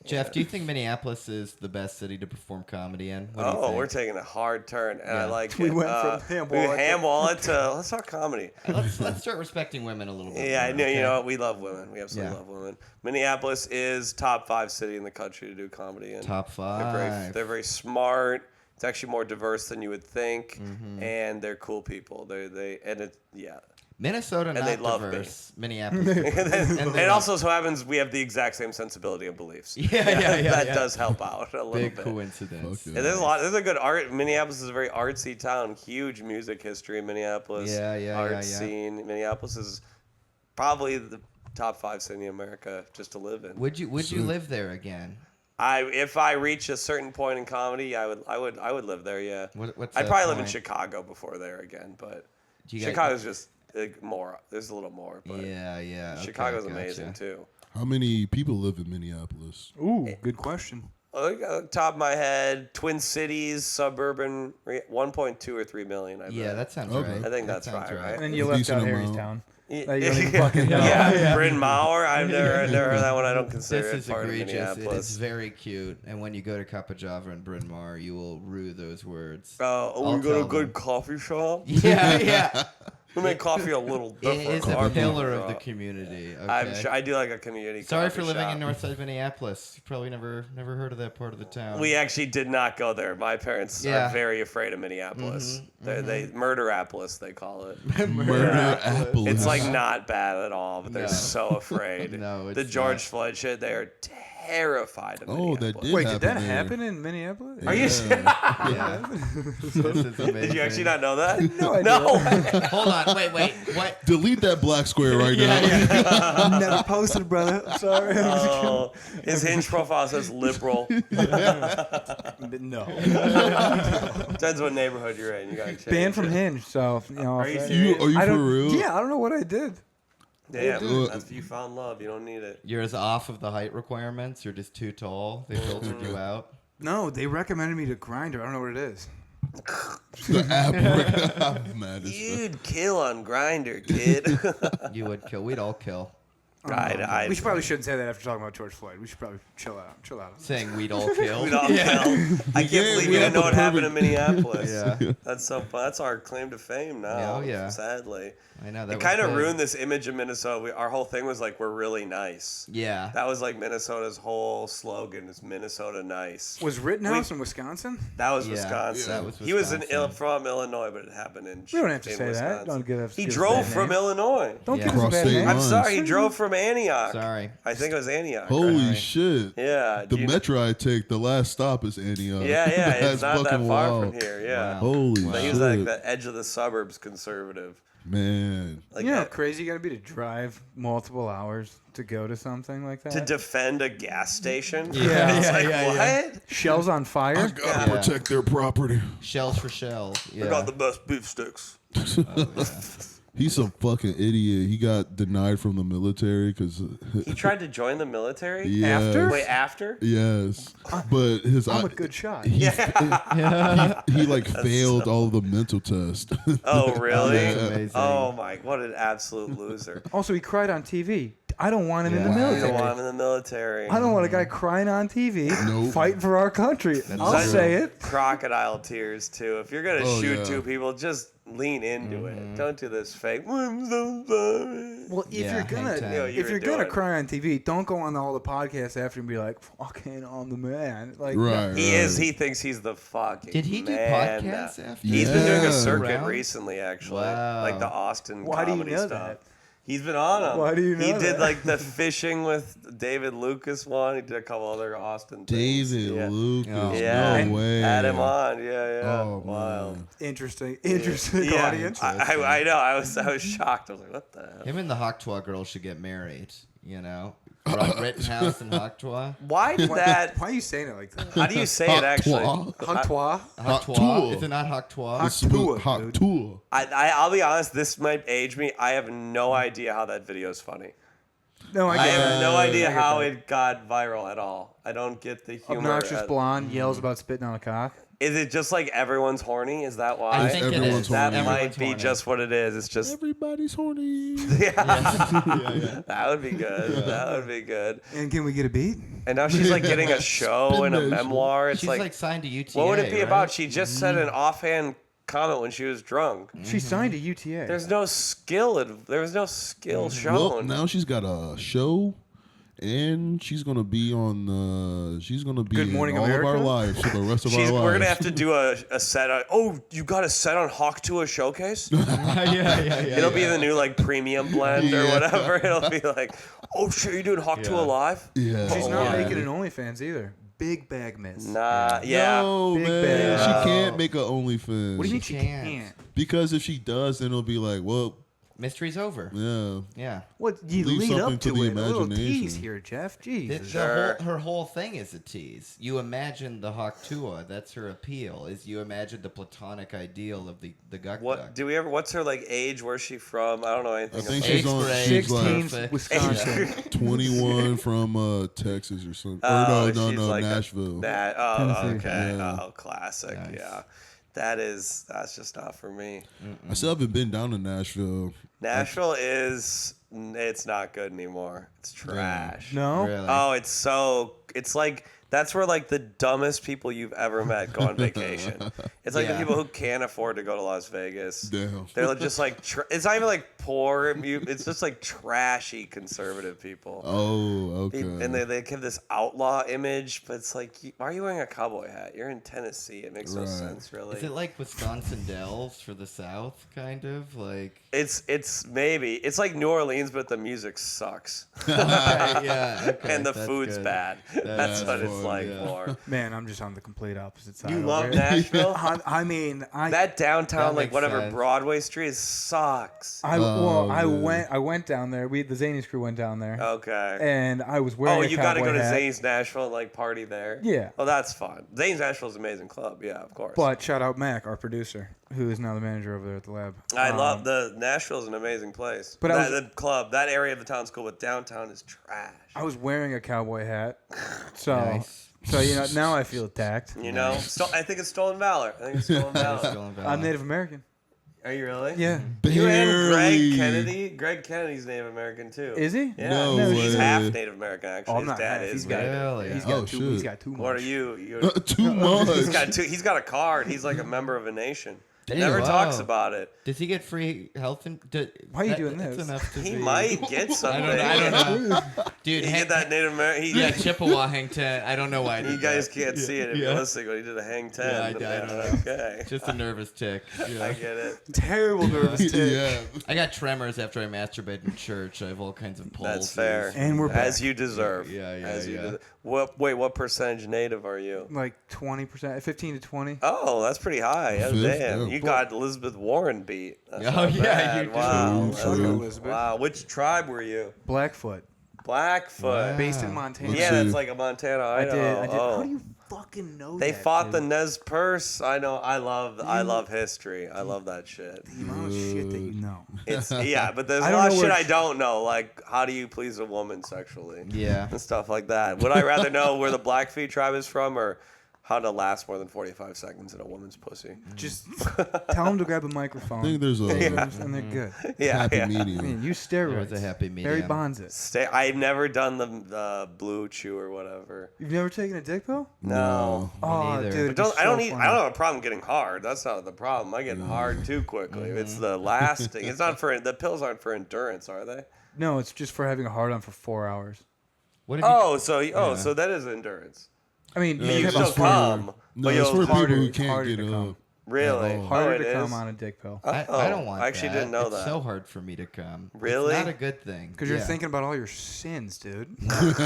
Jeff, do you think Minneapolis is the best city to perform comedy in? What do you Oh, think? we're taking a hard turn, and I Yeah. like We it. went from ham we went wallet ham wallet to let's talk comedy. Let's start respecting women a little bit. Yeah, I more, know. okay? You know what? We love women. We absolutely Yeah. love women. Minneapolis is top 5 city in the country to do comedy in. Top They're very smart. It's actually more diverse than you would think, Mm-hmm. and they're cool people. Yeah. Minnesota, And not they love me. diverse. Minneapolis. And it also so happens we have the exact same sensibility and beliefs. Yeah, That yeah. does help out a little Big bit. coincidence. Fuck yeah. And there's a good art. Minneapolis is a very artsy town. Huge music history in Minneapolis. Yeah, Art yeah. scene. Minneapolis is probably the top 5 city in America just to live in. Would you live there again? If I reach a certain point in comedy, I would live there. Yeah. What's I'd that probably live in point? Chicago before there again, but Do you guys- Chicago's just more. There's a little more, but Yeah. Okay, Chicago's gotcha. amazing too. How many people live in Minneapolis? Ooh, good question. Top of my head, Twin Cities, suburban, 1.2 or 3 million. I bet. Yeah, that sounds Okay. right. I think That that's sounds right, And then you left Decent out amount. Harrystown. Yeah, That you don't even fucking know. yeah. Bryn Mawr. I've never heard that one. I don't consider This it is part of egregious. It is Minneapolis. very cute. And when you go to Kappa and Bryn Mawr, you will rue those words. Oh, I'll we go to a tell good them. coffee shop. Yeah. We make coffee a little It different. is a Our pillar coffee of the shop. community. Okay? I'm sure I do like a community. Sorry coffee for living shop. in Northside Minneapolis. You probably never heard of that part of the town. We actually did not go there. My parents Yeah. are very afraid of Minneapolis. They Murderapolis, they call it. Murder Apple. It's like not bad at all, but they're No. so afraid. No, the it's George not. Floyd shit, they are terrified of Oh, that Minneapolis. did Wait, happen did that there. happen in Minneapolis? Are you Yeah. This is amazing. Did you actually not know that? No, I No. Hold on. Wait. What? Delete that black square right now. Never posted, brother. I'm sorry. Oh, his Hinge profile says liberal. No. Depends what neighborhood you're in. You gotta change Banned from it. Hinge, so you know. Are you if- serious? Are you I for don't, real? Yeah, I don't know what I did. Yeah, dude. that's if you found love. You don't need it. You're as off of the height requirements. You're just too tall. They filtered you out. No, they recommended me to Grinder. I don't know what it is. The app. I'm mad as fuck. You'd kill on Grinder, kid. You would kill. We'd all kill. I We probably shouldn't say that after talking about George Floyd. We should probably chill out. Chill out. Saying we'd all kill. We'd all kill. I can't believe we you have didn't know the what happened in perfect- Minneapolis. Yeah. That's so fun. That's our claim to fame now. Oh, yeah. Sadly. I know that It was kind of big. ruined this image of Minnesota. Our whole thing was like, we're really nice. Yeah. That was like Minnesota's whole slogan is Minnesota nice. Was Rittenhouse in Wisconsin? That was Yeah, Wisconsin. that was He was Wisconsin. from Illinois, but it happened in We don't have to in say that. Wisconsin. Don't give us. He give us a drove bad from name. Illinois. Don't Yeah. give us a Cross bad state name. I'm lines. sorry, he drove from Antioch. Sorry. I think it was Antioch. Holy right? shit. Yeah. The do you- metro I take, the last stop is Antioch. Yeah, it's That's not that fucking far wild. from here. Yeah. Wow. Holy But he shit. was like the edge of the suburbs conservative. Man. Like You know how crazy you gotta be to drive multiple hours to go to something like that? to defend a gas station. Yeah, It's yeah, like, yeah, what? Shells on I fire? gotta Yeah. protect their property. Shells for shells. Yeah. I got the best beef sticks. He's a fucking idiot. He got denied from the military because. He tried to join the military? Yes. After? Wait, after? Yes, but his I'm a good shot. he like failed all of the mental tests. Oh, really? Yeah. Amazing. Oh, my. What an absolute loser. Also, he cried on TV. I don't want him in the Yeah. You military. don't want him in the military. I don't want a guy crying on TV Nope. fighting for our country. I'll Such say it. Crocodile tears, too. If you're going to Oh, shoot yeah. two people, just lean into it. Don't do this fake. I'm so sorry. Well, if Yeah, you're gonna hang time. You know, you if were you're gonna doing- cry on TV, don't go on all the podcasts after and be like, "Fucking, I'm the man." Like, Right. He is. He thinks he's the fucking Did he do man podcasts now. after? He's been doing Yeah. a circuit Around? recently, actually. Wow. Like the Austin Why do you comedy know stuff. that? He's been on them. Why do you He know did that? like the fishing with David Lucas one. He did a couple other Austin things. David yeah. Lucas. Oh. Yeah. No way. Had him on. Yeah. Oh, Wild. man. interesting Yeah. audience. I know. I was shocked. I was like, what the hell? Him and the Hochtois girl should get married. You know, Rittenhouse and Hochtois. Why did that? Why are you saying it like that? How do you say it actually? Hottois? Hochtois. Is it not Hochtois? It's smooth. Hot Hot dude. tour. I'll be honest. This might age me. I have no idea how that video is funny. No, I I get have that. no idea I get how that. it got viral at all. I don't get the humor. Obnoxious blonde yells about spitting on a cock. Is it just like everyone's horny? Is that why? I think it Everyone's is. that horny. might Everyone's be horny. just what it is. It's just Everybody's horny. that would be good. That would be good. And can we get a beat? And now she's like getting a show Spin and a that memoir. It's She's like signed to UTA. what would it be right? about? She just said an offhand comment when she was drunk. She signed a UTA. There's no skill. There was no skill shown. Well, now she's got a show, and she's gonna be on. She's gonna be Good in Morning all America? of our lives for the rest of our lives. We're gonna have to do a set. Oh, you got a set on Hawk Tua Showcase? yeah. It'll be the new like premium blend or Yeah. whatever. It'll be like, oh shit, you're doing Hawk Tua live? Yeah. She's not yeah. making an OnlyFans either. Big bag miss. Nah, yeah. No, Big man, bag. she can't make a OnlyFans. What do you mean She she can't. can't? Because if she does, then it'll be like, well, Mystery's over. yeah. Yeah. What you Leave lead something up to to the it? A little imagination. tease here, Jeff. Jeez. Sure. Her whole thing is a tease. You imagine the Hochtua. That's her appeal. Is you imagine the platonic ideal of the guk What duck. do we ever? What's her like age? Where's she from? I don't know anything. I think about she's Eighth on. grade. She's 16, like Perfect. Wisconsin. 21 from Texas or something. Oh, Or no, she's like Nashville. Oh, Tennessee. okay. Yeah. Oh, classic. Nice. Yeah. That's just not for me. I still haven't been down to Nashville. Nashville it's not good anymore. It's trash. No. Really? Oh, it's like that's where like the dumbest people you've ever met go on vacation. It's like the Yeah. people who can't afford to go to Las Vegas. Damn. They're just like it's not even like poor. It's just like trashy conservative people. Oh, okay. And they give this outlaw image, but it's like, why are you wearing a cowboy hat? You're in Tennessee. It makes no Right. sense, really. Is it like Wisconsin Dells for the South, kind of like? It's maybe it's like New Orleans, but the music sucks Yeah. Okay, and the that's food's good. bad. That's what it's fun, like yeah. for. Man, I'm just on the complete opposite side. You over love here. Nashville? I mean, That downtown, That like makes whatever sense. Broadway street sucks. I man. went down there. The Zanies crew went down there, Okay. and I was wearing. Oh, a you got to go cowboy to hat. Zane's Nashville and like party there. Yeah. Oh, that's fun. Zane's Nashville's an amazing club. Yeah, of course. But shout out Mac, our producer, who is now the manager over there at the lab. I love the Nashville's an amazing place. But the club, that area of the town's cool, but downtown is trash. I was wearing a cowboy hat, so Nice. so now I feel attacked. You know, I think it's stolen valor. I think it's stolen valor. Stolen Valor. I'm Native American. Are you really? Yeah. You and Greg Barely. Kennedy? Greg Kennedy's Native American too. Is he? Yeah. No He's way. half Native American actually. Oh, I'm His not dad half. is. He's got, Really? he's Oh, got too. He's shit. got too much. What are you? Too much. He's got a card. He's like a member of a nation. Damn. Never Wow. talks about it. Does he get free health? Why are you doing that's this? Enough to He be- might get something. I don't know. Dude, He get that Native American. yeah, Chippewa hang 10. I don't know why I did You guys that. can't see it if you're listening, but he did a hang 10. Yeah, I don't know. Okay. Just a nervous tick. I Yeah. get it. Terrible nervous tick. Yeah. I got tremors after I masturbated in church. I have all kinds of pulses. That's fair. And we're As back. you deserve. Yeah, As you yeah. deserve. What percentage Native are you? Like 20%, 15 to 20. Oh, that's pretty high. Oh, Fifth, damn. yeah. You got Elizabeth Warren beat. That's Oh, not yeah, bad. you do. Wow. True, That's true. Elizabeth. Wow. Which tribe were you? Blackfoot, Blackfoot. based in Montana. Let's Yeah, see. that's like a Montana, I Idaho. did. Oh. How do you fucking know They that, fought the dude? Nez Perce. I know. I love history. I love that shit. The amount of shit that you know. It's yeah, but there's I a don't lot of know shit where I don't know. Like, how do you please a woman sexually? Yeah. And stuff like that. Would I rather know where the Blackfeet tribe is from, or how to last more than 45 seconds in a woman's pussy? Just tell them to grab a microphone. I think there's a and they're good. Yeah, happy yeah. I medium. mean, use steroids. There's a happy Barry medium. Bonds it. I've never done the blue chew or whatever. You've never taken a dick pill? No. Oh, neither. dude. But it's I don't so need. funny. I don't have a problem getting hard. That's not the problem. I get hard too quickly. It's the lasting. It's not for the pills aren't for endurance, are they? No, it's just for having a hard on for 4 hours. What have So that is endurance. I mean, Yeah, you You have it's still to for- come, No, but it's for you'll people harder- who can't harder get to come. up. really Oh. harder Oh, to it come is? on a dick pill. I don't want I actually that. didn't know It's that. so hard for me to come. Really? It's not a good thing. Because you're thinking about all your sins, dude.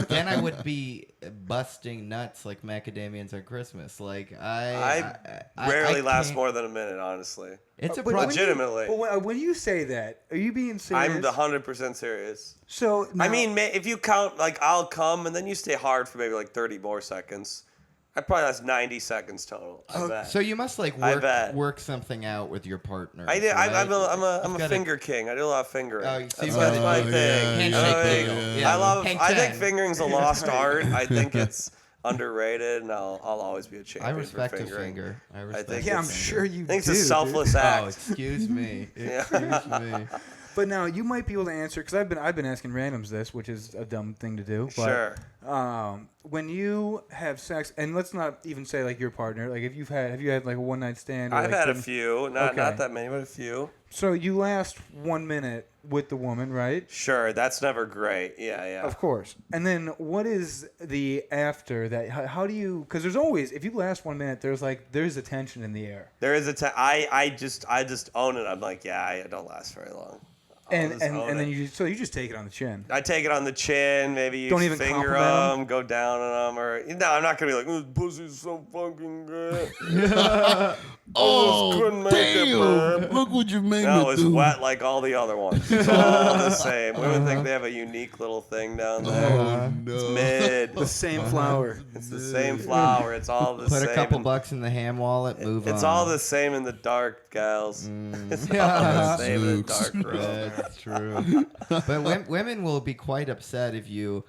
Then I would be busting nuts like macadamians on Christmas. Like I I rarely last can't- more than a minute, honestly. It's a But problem. Legitimately. when you say that, are you being serious? I'm 100% serious. So I now- mean, if you count, like, I'll come and then you stay hard for maybe like 30 more seconds. I probably last 90 seconds total. I bet. So you must like I bet. work something out with your partner. I did. right? I'm You've a gotta- finger king. I do a lot of fingering. Oh, so That's you've that's got my a thing. handshake I mean, deal. yeah. Hang I think 10. fingering's a lost art. I think it's underrated, and I'll always be a I champion respect for a fingering. finger. I respect. think yeah, a I'm it's- sure you I think it's do, a dude. selfless Oh, act. excuse me. Excuse me. But now you might be able to answer because I've been asking randoms this, which is a dumb thing to do. But, Sure. when you have sex, and let's not even say like your partner, like if have you had like a one night stand? Or, I've like, had a some- few. Not Okay. that many, but a few. So you last 1 minute with the woman, right? Sure, that's never great. Yeah, yeah. Of course. And then what is the after that? How do you? Because there's always, if you last 1 minute, there's a tension in the air. There is I just own it. I'm like, yeah, I don't last very long. I'll And just and, own and then it. you just take it on the chin. I take it on the chin, maybe you Don't even finger compliment 'em? them, go down on them, or no, I'm not gonna be like, "This pussy's so fucking good." Oh, couldn't make it, damn! man. Look what you made No, me it's do. wet like all the other ones. It's all the same. Women think they have a unique little thing down there. Oh no! It's mid. The same flower. It's the same flower. It's all the Put same. a couple in- bucks in the ham wallet. Move on. It's all the same in the dark, gals. It's all the same in the dark room. That's true. But women will be quite upset if you.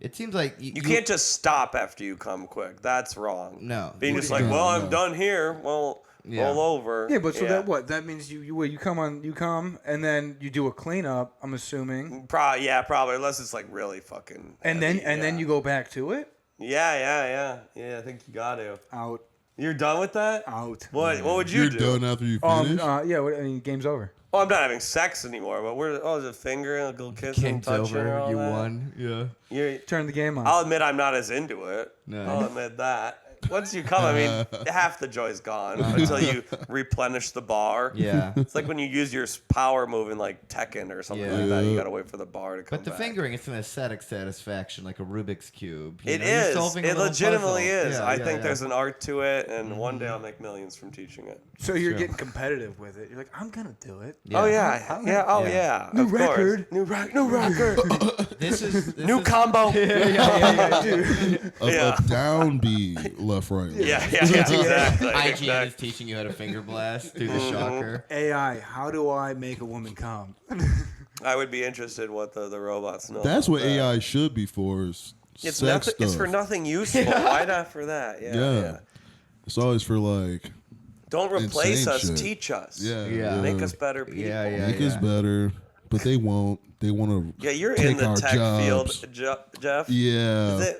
It seems like You can't just stop after you come quick. That's wrong. No. Being What just do you like, mean? well, No. I'm done here. Well, Yeah. roll over. Yeah, but so that what? That means you come and then you do a cleanup. I'm assuming, Probably, unless it's like really fucking. and heavy, then you go back to it. Yeah. I think you got to. Out. You're done with that? Out. What would you You're do? done after you finish. Yeah. I mean, game's over. Well, I'm not having sex anymore, but there's a finger and a little kiss and Game's touching and over. all You that. won. Yeah. Turn the game on. I'll admit I'm not as into it. No. I'll admit that. Once you come, I mean, half the joy's gone until you replenish the bar. Yeah. It's like when you use your power move in like Tekken or something Yeah. like that. You gotta wait for the bar to come But the back. fingering, it's an aesthetic satisfaction, like a Rubik's cube. You It know, you're is. solving a It little legitimately puzzle. is. Yeah, I yeah, think yeah. there's an art to it, and one day I'll make millions from teaching it. So you're Sure. getting competitive with it. You're like, I'm gonna do it. Yeah. Oh yeah, yeah. Oh Yeah. yeah. New of course. record. New record. This is New combo. Up, down, B, left, right. Yeah, exactly. IGN is exactly. teaching you how to finger blast through the shocker. AI, how do I make a woman come? I would be interested what the robots know. That's about what that. AI should be for. Is It's sex nothing. It's stuff. for nothing useful. Why not for that? Yeah. It's always for like Don't replace insane us. shit. Teach us. Yeah. Make us better people. Make us better, but they won't. They want to. Yeah, you're take in the our tech jobs. field, Jeff. Yeah.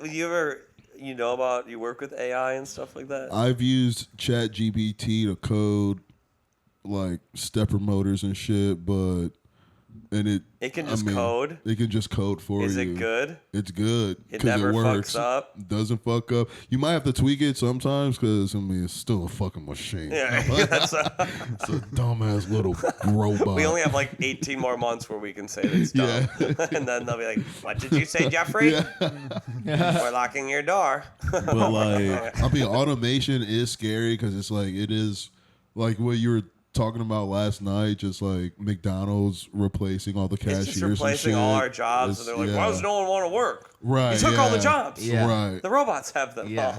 You know about, you work with AI and stuff like that? I've used ChatGPT to code like stepper motors and shit, but it can just code. It can just code for you. Is it good? It's good. It never works. fucks up. Doesn't fuck up. You might have to tweak it sometimes because it's still a fucking machine. Yeah, it's a dumbass little robot. We only have like 18 more months where we can say it's dumb. And then they'll be like, what did you say, Jeffrey? We're locking your door. But like, automation is scary because it's like, it is like what you were talking about last night, just like McDonald's replacing all the cashiers. It's just replacing all our jobs. And they're like, why does no one want to work? Right. You took all the jobs. Yeah. Right. The robots have them. Yeah.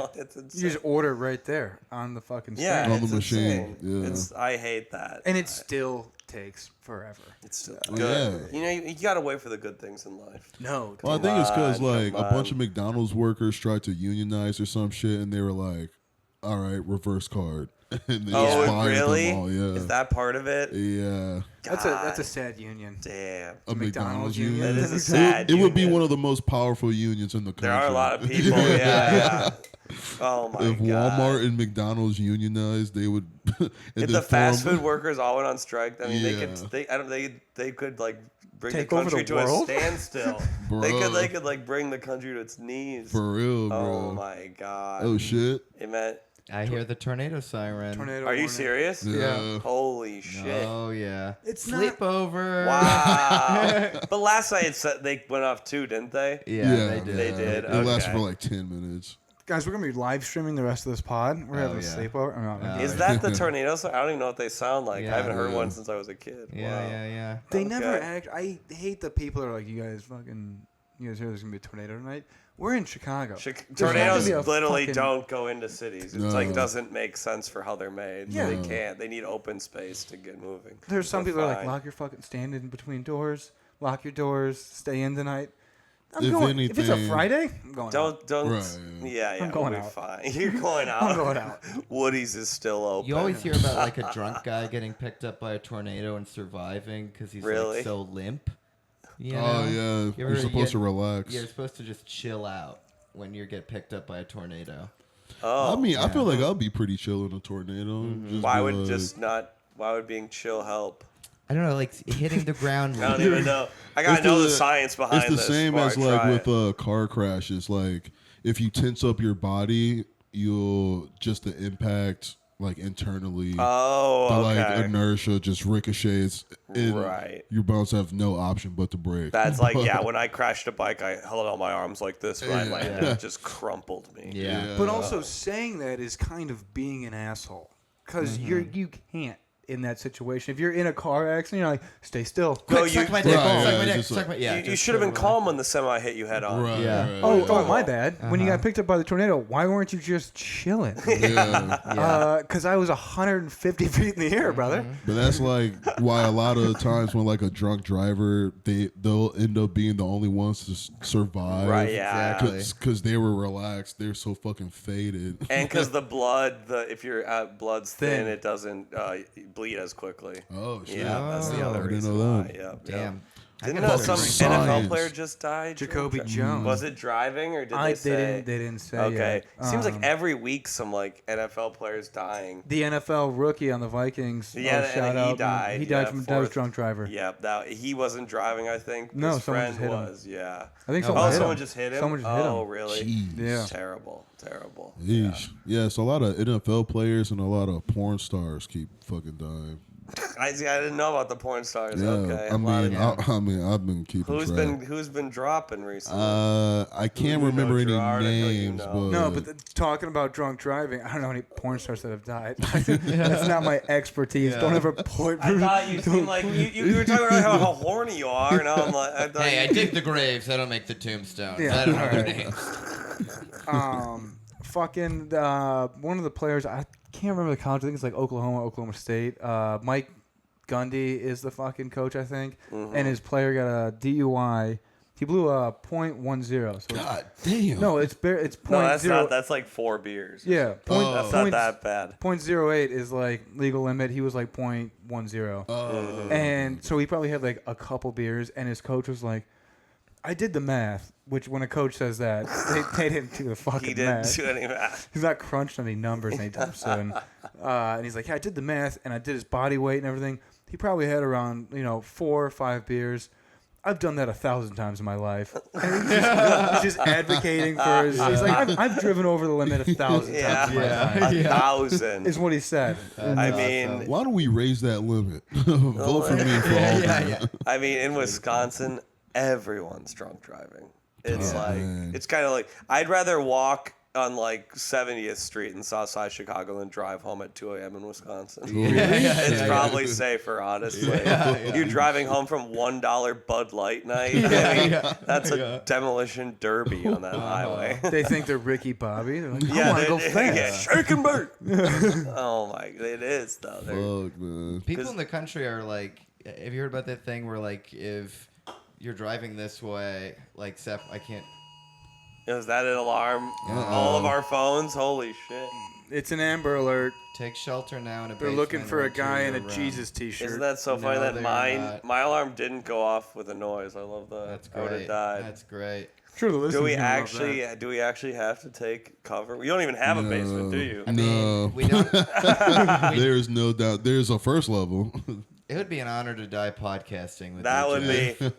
You just order right there on the fucking stand. On the machine. Yeah. I hate that. And it still takes forever. It's still good. You know, you got to wait for the good things in life. No. Well, I think it's because like a bunch of McDonald's workers tried to unionize or some shit, and they were like, all right, reverse card. And they just fired really? them all. Yeah. Is that part of it? Yeah. That's a sad union. Damn. A McDonald's union. That is a sad It would be union. one of the most powerful unions in the country. There are a lot of people. Yeah. Oh my god. If Walmart and McDonald's unionized, they would. If the fast food workers all went on strike, I mean, they could like bring Take the over country the to world? a standstill. They could like bring the country to its knees. For real, bro. Oh my god. Oh shit. It meant. I hear the tornado siren. Tornado Are you warning. serious? Yeah. Holy shit. Oh yeah. It's not- sleepover. Wow. But last night they went off too, didn't they? Yeah, they did. They did. It lasted Okay. for like 10 minutes. Guys, we're going to be live streaming the rest of this pod. We're having a yeah. sleepover. I'm not Is that the tornado song? I don't even know what they sound like. Yeah. I haven't heard one since I was a kid. Yeah, Wow. yeah. They never Okay. act. I hate the people that are like, you guys hear there's going to be a tornado tonight? We're in Chicago. There's not gonna Tornadoes be a literally fucking- don't go into cities. It's No. like doesn't make sense for how they're made. Yeah. They can't. They need open space to get moving. There's some We're people that are like, fine. lock your fucking stand in between doors. Lock your doors. Stay in tonight. I'm If going. If it's a anything- Friday, I'm going. out. Don't. Right, Yeah, I'm going we'll be out. fine. You're going out. I'm going out. Woody's is still open. You always hear about like a drunk guy getting picked up by a tornado and surviving because he's Really? like so limp. You know? Oh, yeah. You're supposed to relax. You're supposed to just chill out when you get picked up by a tornado. Oh, I mean, I feel like I'll be pretty chill in a tornado. Just why be would like- just not? Why would being chill help? I don't know, like hitting the ground. I don't even know. I gotta It's know the the- science behind It's the this same before as I like try with it. car crashes. Like if you tense up your body, you'll just the impact like internally. Oh, the okay. like inertia just ricochets. And Right. Your bones have no option but to brake. That's like, yeah, when I crashed a bike, I held out my arms like this when I landed. Yeah. It just crumpled me. Yeah. But also saying that is kind of being an asshole because you can't in that situation. If you're in a car accident, you're like, stay still. No, Quick, suck my dick. Right, Suck yeah, my dick. just Suck my. Yeah. you just should have been totally. calm when the semi hit you head on. Right, Yeah. right. Oh, my bad. When you got picked up by the tornado, why weren't you just chilling? Yeah. Because I was 150 feet in the air, brother. But that's like why a lot of times when like a drunk driver, they'll end up being the only ones to survive. Right, yeah. Exactly. Because they were relaxed. They're so fucking faded. And because the blood, if your blood's thin, Thin. it doesn't bleed as quickly. Oh, shit. Yeah, that's the Oh. other I didn't reason know why. that. Yeah, Damn. I Didn't gotta know some fucking NFL science. player just died? Jacoby Jones. Was it driving or did they say? They didn't say. Okay. yet. Seems like every week some like NFL players dying. the NFL rookie on the Vikings. Yeah, and shout he out. died. He died Yeah, from that was fourth. drunk driver. Yeah, that he wasn't driving. I think. No, His someone friend just hit him. was. Yeah. I think Oh, someone Oh, hit someone him. just hit him. Someone just hit Oh, him. really? Jeez. Yeah. Terrible. Terrible. Yeesh. Yeah, so a lot of NFL players and a lot of porn stars keep fucking dying. I see. I didn't know about the porn stars. Yeah, Okay. I mean, I've been keeping track. Who's been dropping recently? I can't you know, remember any Gerard? I know you names, know. but No, but talking about drunk driving, I don't know any porn stars that have died. That's not my expertise. Yeah. Don't ever point. I thought you seemed like you were talking about how horny you are, and I'm like, I thought Hey, I dig the graves. I don't make the tombstones. Yeah, I don't know all their right. names. Fucking one of the players, I can't remember the college. I think it's like Oklahoma State. Mike Gundy is the fucking coach, I think, and his player got a DUI, He blew a .10. So God damn. no, it's it's No, that's .0. not. That's like 4 beers. Yeah, That's not that bad. .08 is like legal limit. He was like .10. And so he probably had like a couple beers, and his coach was like, I did the math, which when a coach says that, they didn't do the fucking He didn't math. do any math. He's not crunched any numbers anytime soon. And he's like, yeah, I did the math, and I did his body weight and everything. He probably had around, 4 or 5 beers. I've done that 1,000 times in my life. And he's just advocating for his. He's like, I've driven over the limit 1,000 times in my life. 1,000. Is what he said. I mean, Why don't we raise that limit? Vote for me for all that. I mean, in Wisconsin, everyone's drunk driving. It's it's kind of like I'd rather walk on like 70th Street in Southside Chicago than drive home at 2 a.m. in Wisconsin. It's probably safer, honestly. You driving home from $1 Bud Light night. I mean, that's a demolition derby on that highway. They think they're Ricky Bobby. They're like, I Yeah, want to go fast. yeah, shake and burn. Oh my, it is though. Fuck, man. People in the country are like, have you heard about that thing where like if you're driving this way, like I can't. Is that an alarm? All of our phones? Holy shit. It's an Amber Alert. Take shelter now in a They're basement looking for or a guy in a two-year Jesus t-shirt. Isn't that so No, funny that they're not. my alarm didn't go off with a noise? I love that. That's I would have great. died. That's great. Sure, the Do listeners we know about that. actually have to take cover? You don't even have a basement, do you? I mean, No. we don't. There's no doubt. There's a first level. It would be an honor to die podcasting with That you, would Jeff. be.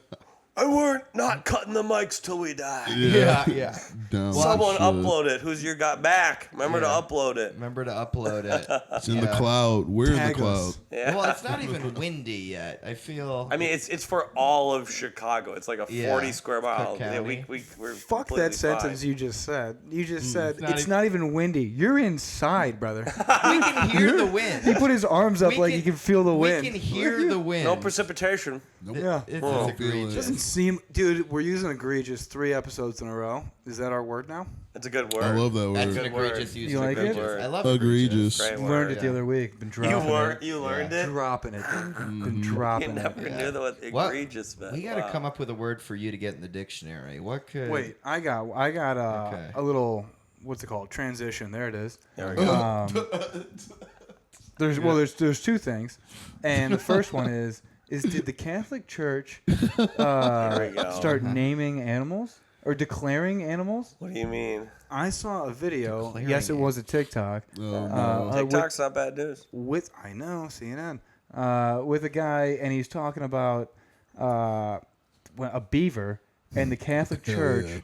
I weren't not cutting the mics till we die. Yeah. Down Someone shit. upload it. Who's your got back? Remember to Yeah. upload it. Remember to upload it. It's in the cloud. We're in the Tag cloud. us. Yeah. Well, it's not even windy yet. I feel. I mean, it's for all of Chicago. It's like a Yeah. 40 square mile. Cook Yeah, County. we're Fuck completely that sentence fine. you just said. You just said, not it's not even windy. You're inside, brother. we can hear the wind. He put his arms up We like he can feel the wind. We can hear the wind. No precipitation. Yeah. It's Oh. egregious. Doesn't seem, dude. We're using egregious 3 episodes in a row. Is that our word now? It's a good word. I love that That's word. an Good word. egregious use. You of like it? egregious. I love Egregious. Great word. Learned it the yeah. other week. Been dropping it. You learned it? Dropping it. Been You dropping never it. knew that what What? egregious meant. We got to Wow. come up with a word for you to get in the dictionary. What could? Wait, I got Okay. a little, what's it called? Transition. There it is. There we go. There's 2 things, and the first one is did the Catholic Church There we go. start naming animals or declaring animals? What do you mean? I saw a video. Declaring Yes, it was a TikTok. Oh, no. TikTok's not bad news. With I know CNN with a guy, and he's talking about a beaver, and the Catholic Church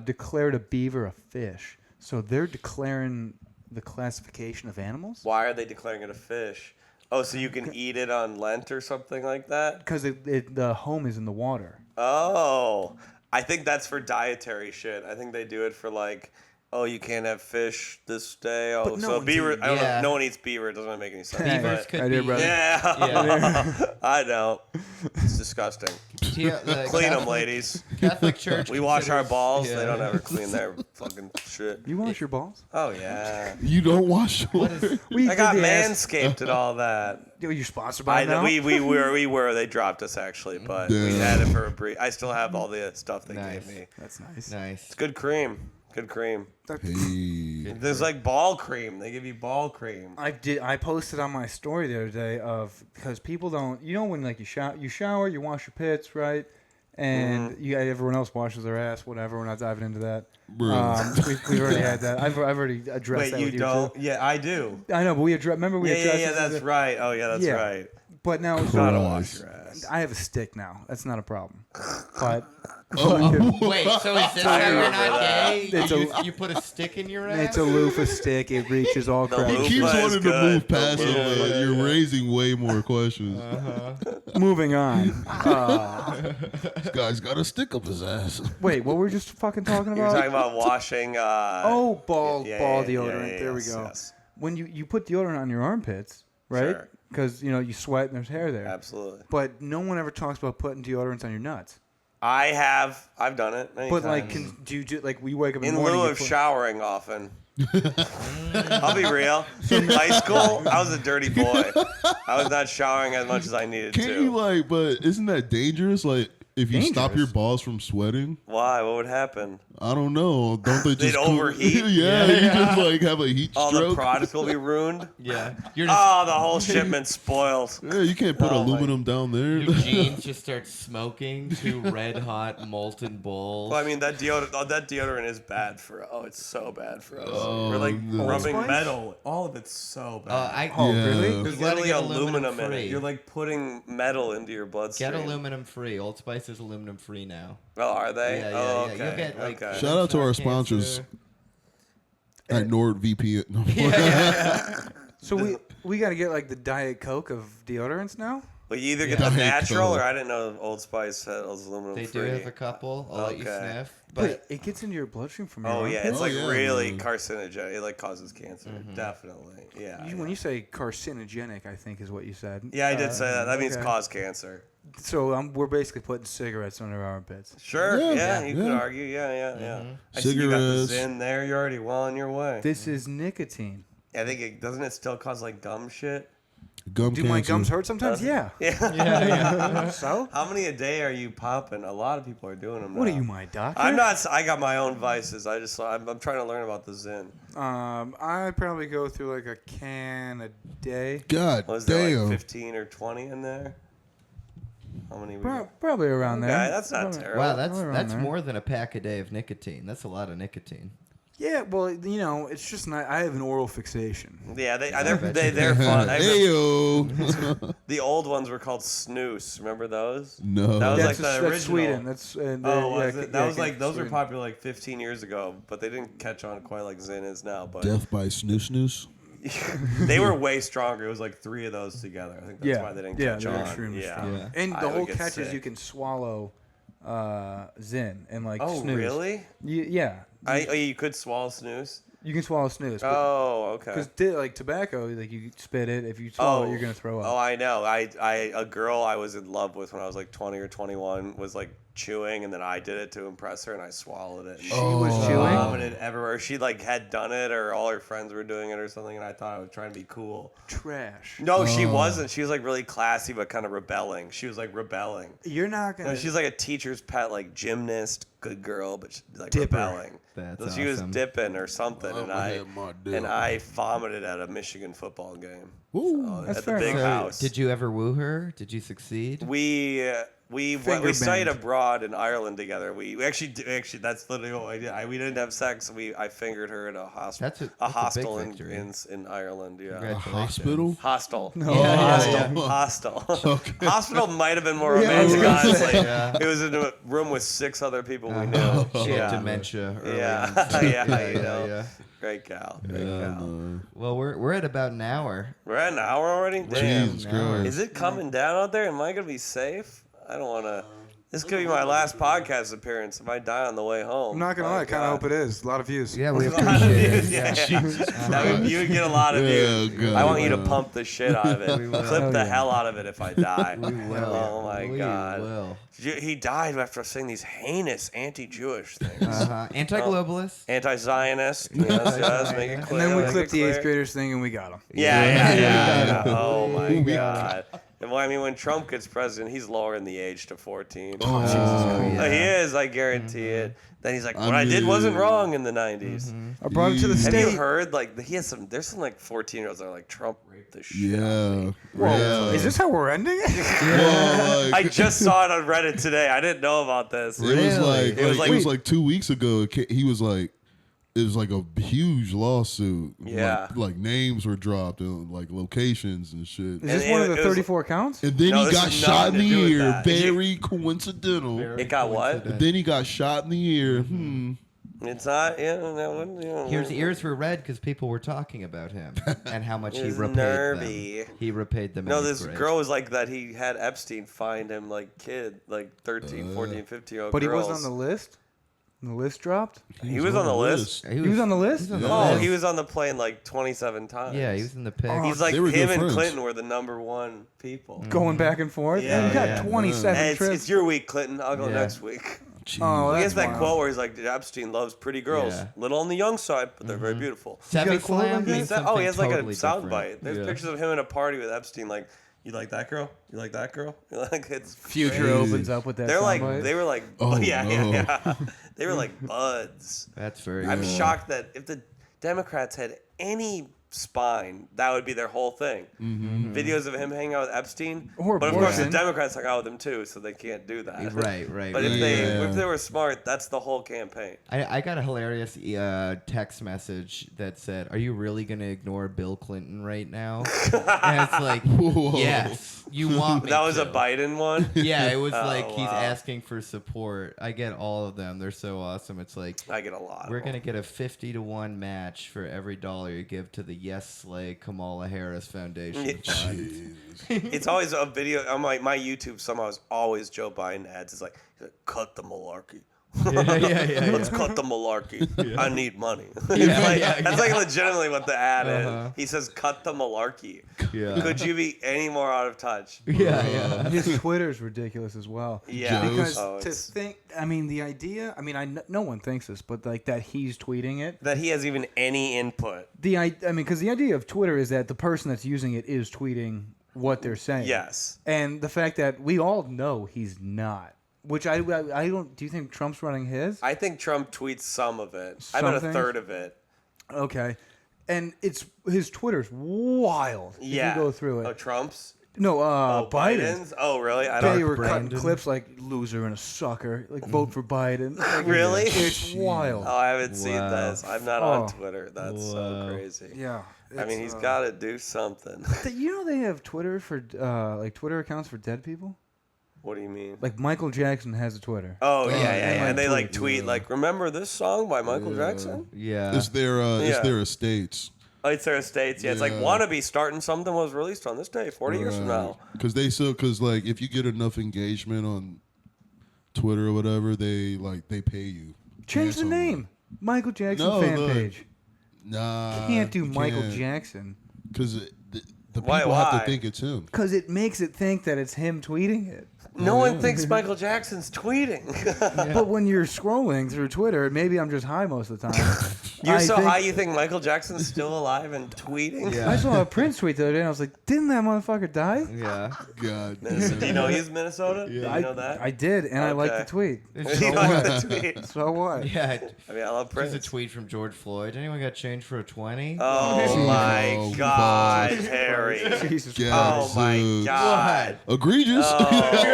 declared a beaver a fish. So they're declaring the classification of animals Why are they declaring it a fish? Oh, so you can eat it on Lent or something like that? because the home is in the water. Oh, I think that's for dietary shit. I think they do it for like, oh, you can't have fish this day. Oh, But no so one's beaver. eating- I don't Yeah. know. No one eats beaver. It doesn't make any sense. Beavers but- could I did, be. brother. Yeah, I know. It's disgusting. The Clean them, Catholic- ladies. Catholic Church. We wash our considers- balls. Yeah. They don't ever clean their fucking shit. You wash your balls? Oh yeah. You don't wash What yours. is? We I got did the ass- manscaped and all that. You're sponsored by I it now? we were. They dropped us actually, but we Damn. had it for a brief. I still have all the stuff they Nice. gave me. That's nice. Nice. It's good cream. Good cream. Hey. There's like ball cream. They give you ball cream. I posted on my story the other day because people don't, when like you shower, you wash your pits, right? And everyone else washes their ass, whatever. We're not diving into that. Bruh. We've already had that. I've already addressed that Wait, with you you don't? too. Yeah, I do. I know, but remember we addressed Yeah, this that's as a- right. Oh, yeah, that's Yeah. right. But now Gotta Christ. wash your ass. I have a stick now. That's not a problem. But Wait, so is this why you're not gay? It's You put a stick in your ass? it's a loofah stick. It reaches all The cracks. He loofah keeps is wanting to good. move past The it, loofah. but you're raising way more questions. Moving on. This guy's got a stick up his ass. Wait, what were we just fucking talking You're about? talking about washing. Oh, ball yeah, deodorant. yeah, there we yes, go. yes. When you put deodorant on your armpits, right? Sure. Because you sweat and there's hair there. Absolutely. But no one ever talks about putting deodorants on your nuts. I've done it many But like, times. do you do like we wake up in In the morning? lieu you of put- showering often. I'll be real. In high school, I was a dirty boy. I was not showering as much as I needed Can't to. you but isn't that dangerous? Like, if you stop dangerous. your balls from sweating, Why? What would happen? I don't know. Don't they They'd just overheat? yeah, you just like have a heat All the stroke. products will be ruined. Yeah. You're just, Oh, the whole shipment's spoiled. Yeah, you can't put Oh, my- aluminum down there. your jeans just start smoking two red hot molten balls. Well, I mean that deodorant is bad for. Oh, it's so bad for us. Oh, We're like no. rubbing Spice? metal. All of it's so bad. Oh, Yeah. really? There's You gotta literally get aluminum in free. it. You're like putting metal into your bloodstream. Get aluminum free. Old Spice is aluminum free now. Oh, are they? Yeah, oh, yeah. okay. You'll get, like, okay. Shout out to our Cancer. sponsors at NordVPN. No. So we got to get like the Diet Coke of deodorants now. Well, you either get Yeah. the Diet natural, Coke. or I didn't know Old Spice had aluminum They free. do have a couple. I'll let you Okay. sniff. But But it gets into your bloodstream from your Oh yeah, armpits? it's Oh, like yeah, really man. carcinogenic. It like causes cancer, definitely. Yeah. When you say carcinogenic, I think is what you said. Yeah, I did say that. That means okay. cause cancer. So we're basically putting cigarettes under our armpits. Sure. Yeah, Yeah, you could yeah. argue. Yeah. I see you got the Cigarettes. Zyn there. You're already well on your way. This is nicotine. I think doesn't it still cause like gum shit? Gum Do cancer. my gums hurt sometimes? Yeah. Yeah. So? How many a day are you popping? A lot of people are doing them. What are now. you, my doctor? I'm not. I got my own vices. I'm trying to learn about the Zyn. I probably go through like a can a day. God Was there damn. like 15 or 20 in there? How many? We got? Probably around Okay, there. that's not Probably- terrible. wow, around that's there. more than a pack a day of nicotine. That's a lot of nicotine. Yeah, well, it's just not. I have an oral fixation. Yeah, they're fun. Heyo. The old ones were called snooze. Remember those? No. That was That's, like the that's original. Sweden. That's Oh, was it? That yeah, was like those were Sweden. popular like 15 years ago, but they didn't catch on quite like Zyn is now. But Death by snooze snooze. they were way stronger. It was like 3 of those together. I think that's Yeah, why they didn't yeah, catch they're on. extremely Yeah. strong. Yeah. And I the would whole get catch is sick. you can swallow Zyn and like Oh, snooze. really? Yeah, You could swallow snooze. you can swallow snooze. Oh, okay. Because like tobacco, like you spit it. If you swallow it, you're gonna throw up. Oh, I know. A girl I was in love with when I was like 20 or 21 was like chewing, and then I did it to impress her, and I swallowed it. And She was Oh. chewing. vomited everywhere. She like had done it, or all her friends were doing it, or something, and I thought I was trying to be cool. Trash. No, she wasn't. She was like really classy, but kind of rebelling. She was like rebelling. You're not No, gonna. she's like a teacher's pet, like gymnast, good girl, but she's like Dipper. rebelling. That's So she was awesome. dipping or something, and I'ma have my dip. I vomited at a Michigan football game. Woo. So, That's at the fair big enough. house. Did you ever woo her? Did you succeed? We Finger studied banged. abroad in Ireland together. We actually that's literally what I did. We didn't have sex. I fingered her at a hostel. That's a hostel big victory. in Ireland. Yeah. Congratulations. Hospital? Hostel. No. Hostel. Hospital might have been more romantic, Yeah, I was honestly. Yeah. It was in a room with 6 other people we knew. She had Yeah. dementia early Yeah. on. Yeah, you know. yeah. Great gal. Great Yeah, gal. no. Well, we're at about an hour. We're at an hour already? Damn. Jesus no. Christ. Is it coming down out there? Am I going to be safe? I don't want to. This could be my last podcast appearance if I die on the way home. I'm not gonna lie, I kind of hope it is. A lot of views. Yeah, we appreciate it. Yeah. Yeah. You would get a lot of Yeah, views. God, I want you to no. pump the shit out of it. We will. Clip the yeah. hell out of it if I die. We will. Oh my We God. will. He died after saying these heinous anti-Jewish things. Anti-globalist. Anti-Zionist. Yes, make it clear. And then we make clipped it the clear. 8th graders thing and we got them. Yeah. Oh my God. Well, I mean, when Trump gets president, he's lowering the age to 14. Oh, He is, I guarantee it. Then he's like, what I did wasn't wrong in the 90s. I brought him to the Have state. you heard, like, there's some like 14-years-olds that are like, Trump raped the shit out of me. Yeah. Yeah. Is this how we're ending it? Well, like, I just saw it on Reddit today. I didn't know about this. it was like, It was like- 2 weeks ago. He was like, it was like a huge lawsuit. Yeah. Like names were dropped and like locations and shit. Is this And one of it the was- 34 counts? And then No, he this got has shot in nothing the to do with ear. that. Very coincidental. It got what? And then he got shot in the ear. It's not, yeah. His ears were red because people were talking about him and how much he He's repaid nervy. them. He repaid them. No, in this eighth grade. girl was like that. He had Epstein find him like 13, 14, 15-year-old But he girls. was on the list? And the list dropped? He was on the list. He was on the list? Oh, he was on the plane like 27 times. Yeah, he was in the pic. He's like They were him good and friends. Clinton were the #1 people. Going back and forth? Yeah, and you got yeah. 27 Hey, trips. it's your week, Clinton. I'll go Yeah. next week. Oh, He that's has that wild. quote where he's like, Epstein loves pretty girls. Yeah. Little on the young side, but they're very beautiful. Seven got a quote Slam like He means said- something he has like totally a sound different. bite. There's Yeah. pictures of him at a party with Epstein, like You like that girl? You like that girl? Like it's Future crazy. opens up with that. They're like soundbite. they were like Oh, yeah, no. yeah. They were like buds. That's very. I'm cool. shocked that if the Democrats had any spine, that would be their whole thing. Videos of him hanging out with Epstein. Or but of course, the abortion. Democrats hung out with him too, so they can't do that. Right. But if Yeah. they were smart, that's the whole campaign. I got a hilarious text message that said, "Are you really going to ignore Bill Clinton right now?" And it's like, Whoa. yes, you want me That was to. a Biden one. Yeah, it was Oh, like he's wow. asking for support. I get all of them. They're so awesome. It's like I get a lot. we're gonna get a 50-1 match for every dollar you give to the Yes Slay Kamala Harris Foundation Fund. It's always a video on my YouTube. Somehow is always Joe Biden ads. It's like, cut the malarkey. yeah. Let's cut the malarkey. I need money. Yeah, That's like legitimately what the ad Uh-huh. is. He says, cut the malarkey. Yeah. Could you be any more out of touch? Yeah. His Twitter's ridiculous as well. Yeah. Joe's- Because Oh, to it's- think, I mean, the idea, I mean, no one thinks this, but like that he's tweeting it. that he has even any input. I mean, because the idea of Twitter is that the person that's using it is tweeting what they're saying. Yes. And the fact that we all know he's not, which I don't. Do you think Trump's running his? I think Trump tweets some of it. I bet a Some third of it. Okay, and it's his Twitter's wild. Yeah. If you go through it. Oh, Trump's? No, Oh, Biden's. Biden's? Oh, really? I They don't. were cutting Brandon. clips like "loser and a sucker," like vote for Biden. Like, Really? It's wild. Oh, I haven't seen Wow. this. I'm not Oh. on Twitter. That's so Whoa. crazy. Yeah. I mean, he's got to do something. You know they have Twitter for like Twitter accounts for dead people. What do you mean? Like Michael Jackson has a Twitter. Oh, yeah, yeah, yeah, yeah. yeah. And they like Tweet, tweet, like, remember this song by Michael Jackson? Yeah. It's their Yeah. estates. Oh, it's their estates. Yeah, it's like Yeah. Wannabe starting something was released on this day, 40 years from now. Because like if you get enough engagement on Twitter or whatever, they pay you. Change the Handsomely. name. Michael Jackson No, fan look. page. Nah, Can't do you Michael can't. Jackson Because the Why- people have why? to think it's him. because it makes it think that it's him tweeting it. No one thinks Michael Jackson's tweeting. But when you're scrolling through Twitter, maybe I'm just high most of the time. You're I so think- high you think Michael Jackson's still alive and tweeting? Yeah. I saw a Prince tweet the other day, and I was like, "Didn't that motherfucker die?" Yeah. God. Do you know he's Minnesota? Yeah. Do I you know that? I did, and I liked the Okay. tweet. It's You so like what? the tweet? So what? Yeah. I mean, I love There's Prince. a tweet from George Floyd. Anyone got changed for a 20? Oh my Oh, God, fuck. Harry. Jesus Yeah. Christ. Oh my Dude. God. Egregious.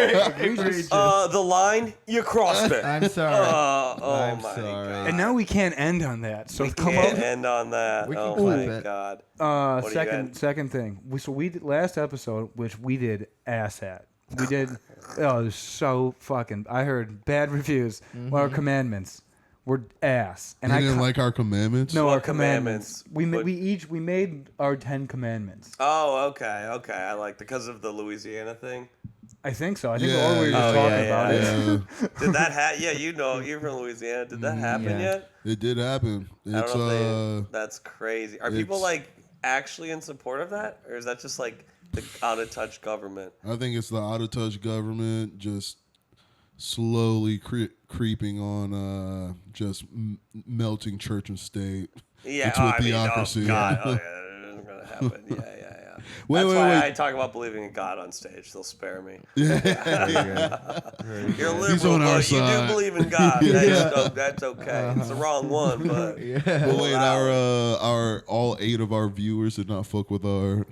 The line, you crossed it. I'm sorry. Oh I'm my sorry. God. And now we can't end on that. So We come can't up. end on that. We can Oh clip my it. God. What do you got? Second thing. We did last episode, which we did ass at. We did. Oh, it was so fucking. I heard bad reviews. Our commandments were ass, and They I didn't co- like our commandments. no What our commandments. commandments? We made our 10 commandments. Oh, okay. I like because of the Louisiana thing. I think so. I think Yeah, or we were just Oh, talking yeah, about it. Yeah, Did that happen? Yeah, you know, you're from Louisiana. Did that happen Yeah. yet? it did happen. I don't It's know if that's crazy. Are people it's- like actually in support of that, or is that just like the out of touch government? I think it's the out of touch government just slowly creeping on just melting church and state Yeah, into a I mean, theocracy. oh God, oh yeah, it isn't gonna happen. Yeah. Wait, That's wait, why wait. I talk about believing in God on stage. They'll spare me. Very You're good. liberal, He's on our but you do side. believe in God. That's okay. It's the wrong one, but But wait, Wow. our all 8 of our viewers did not fuck with our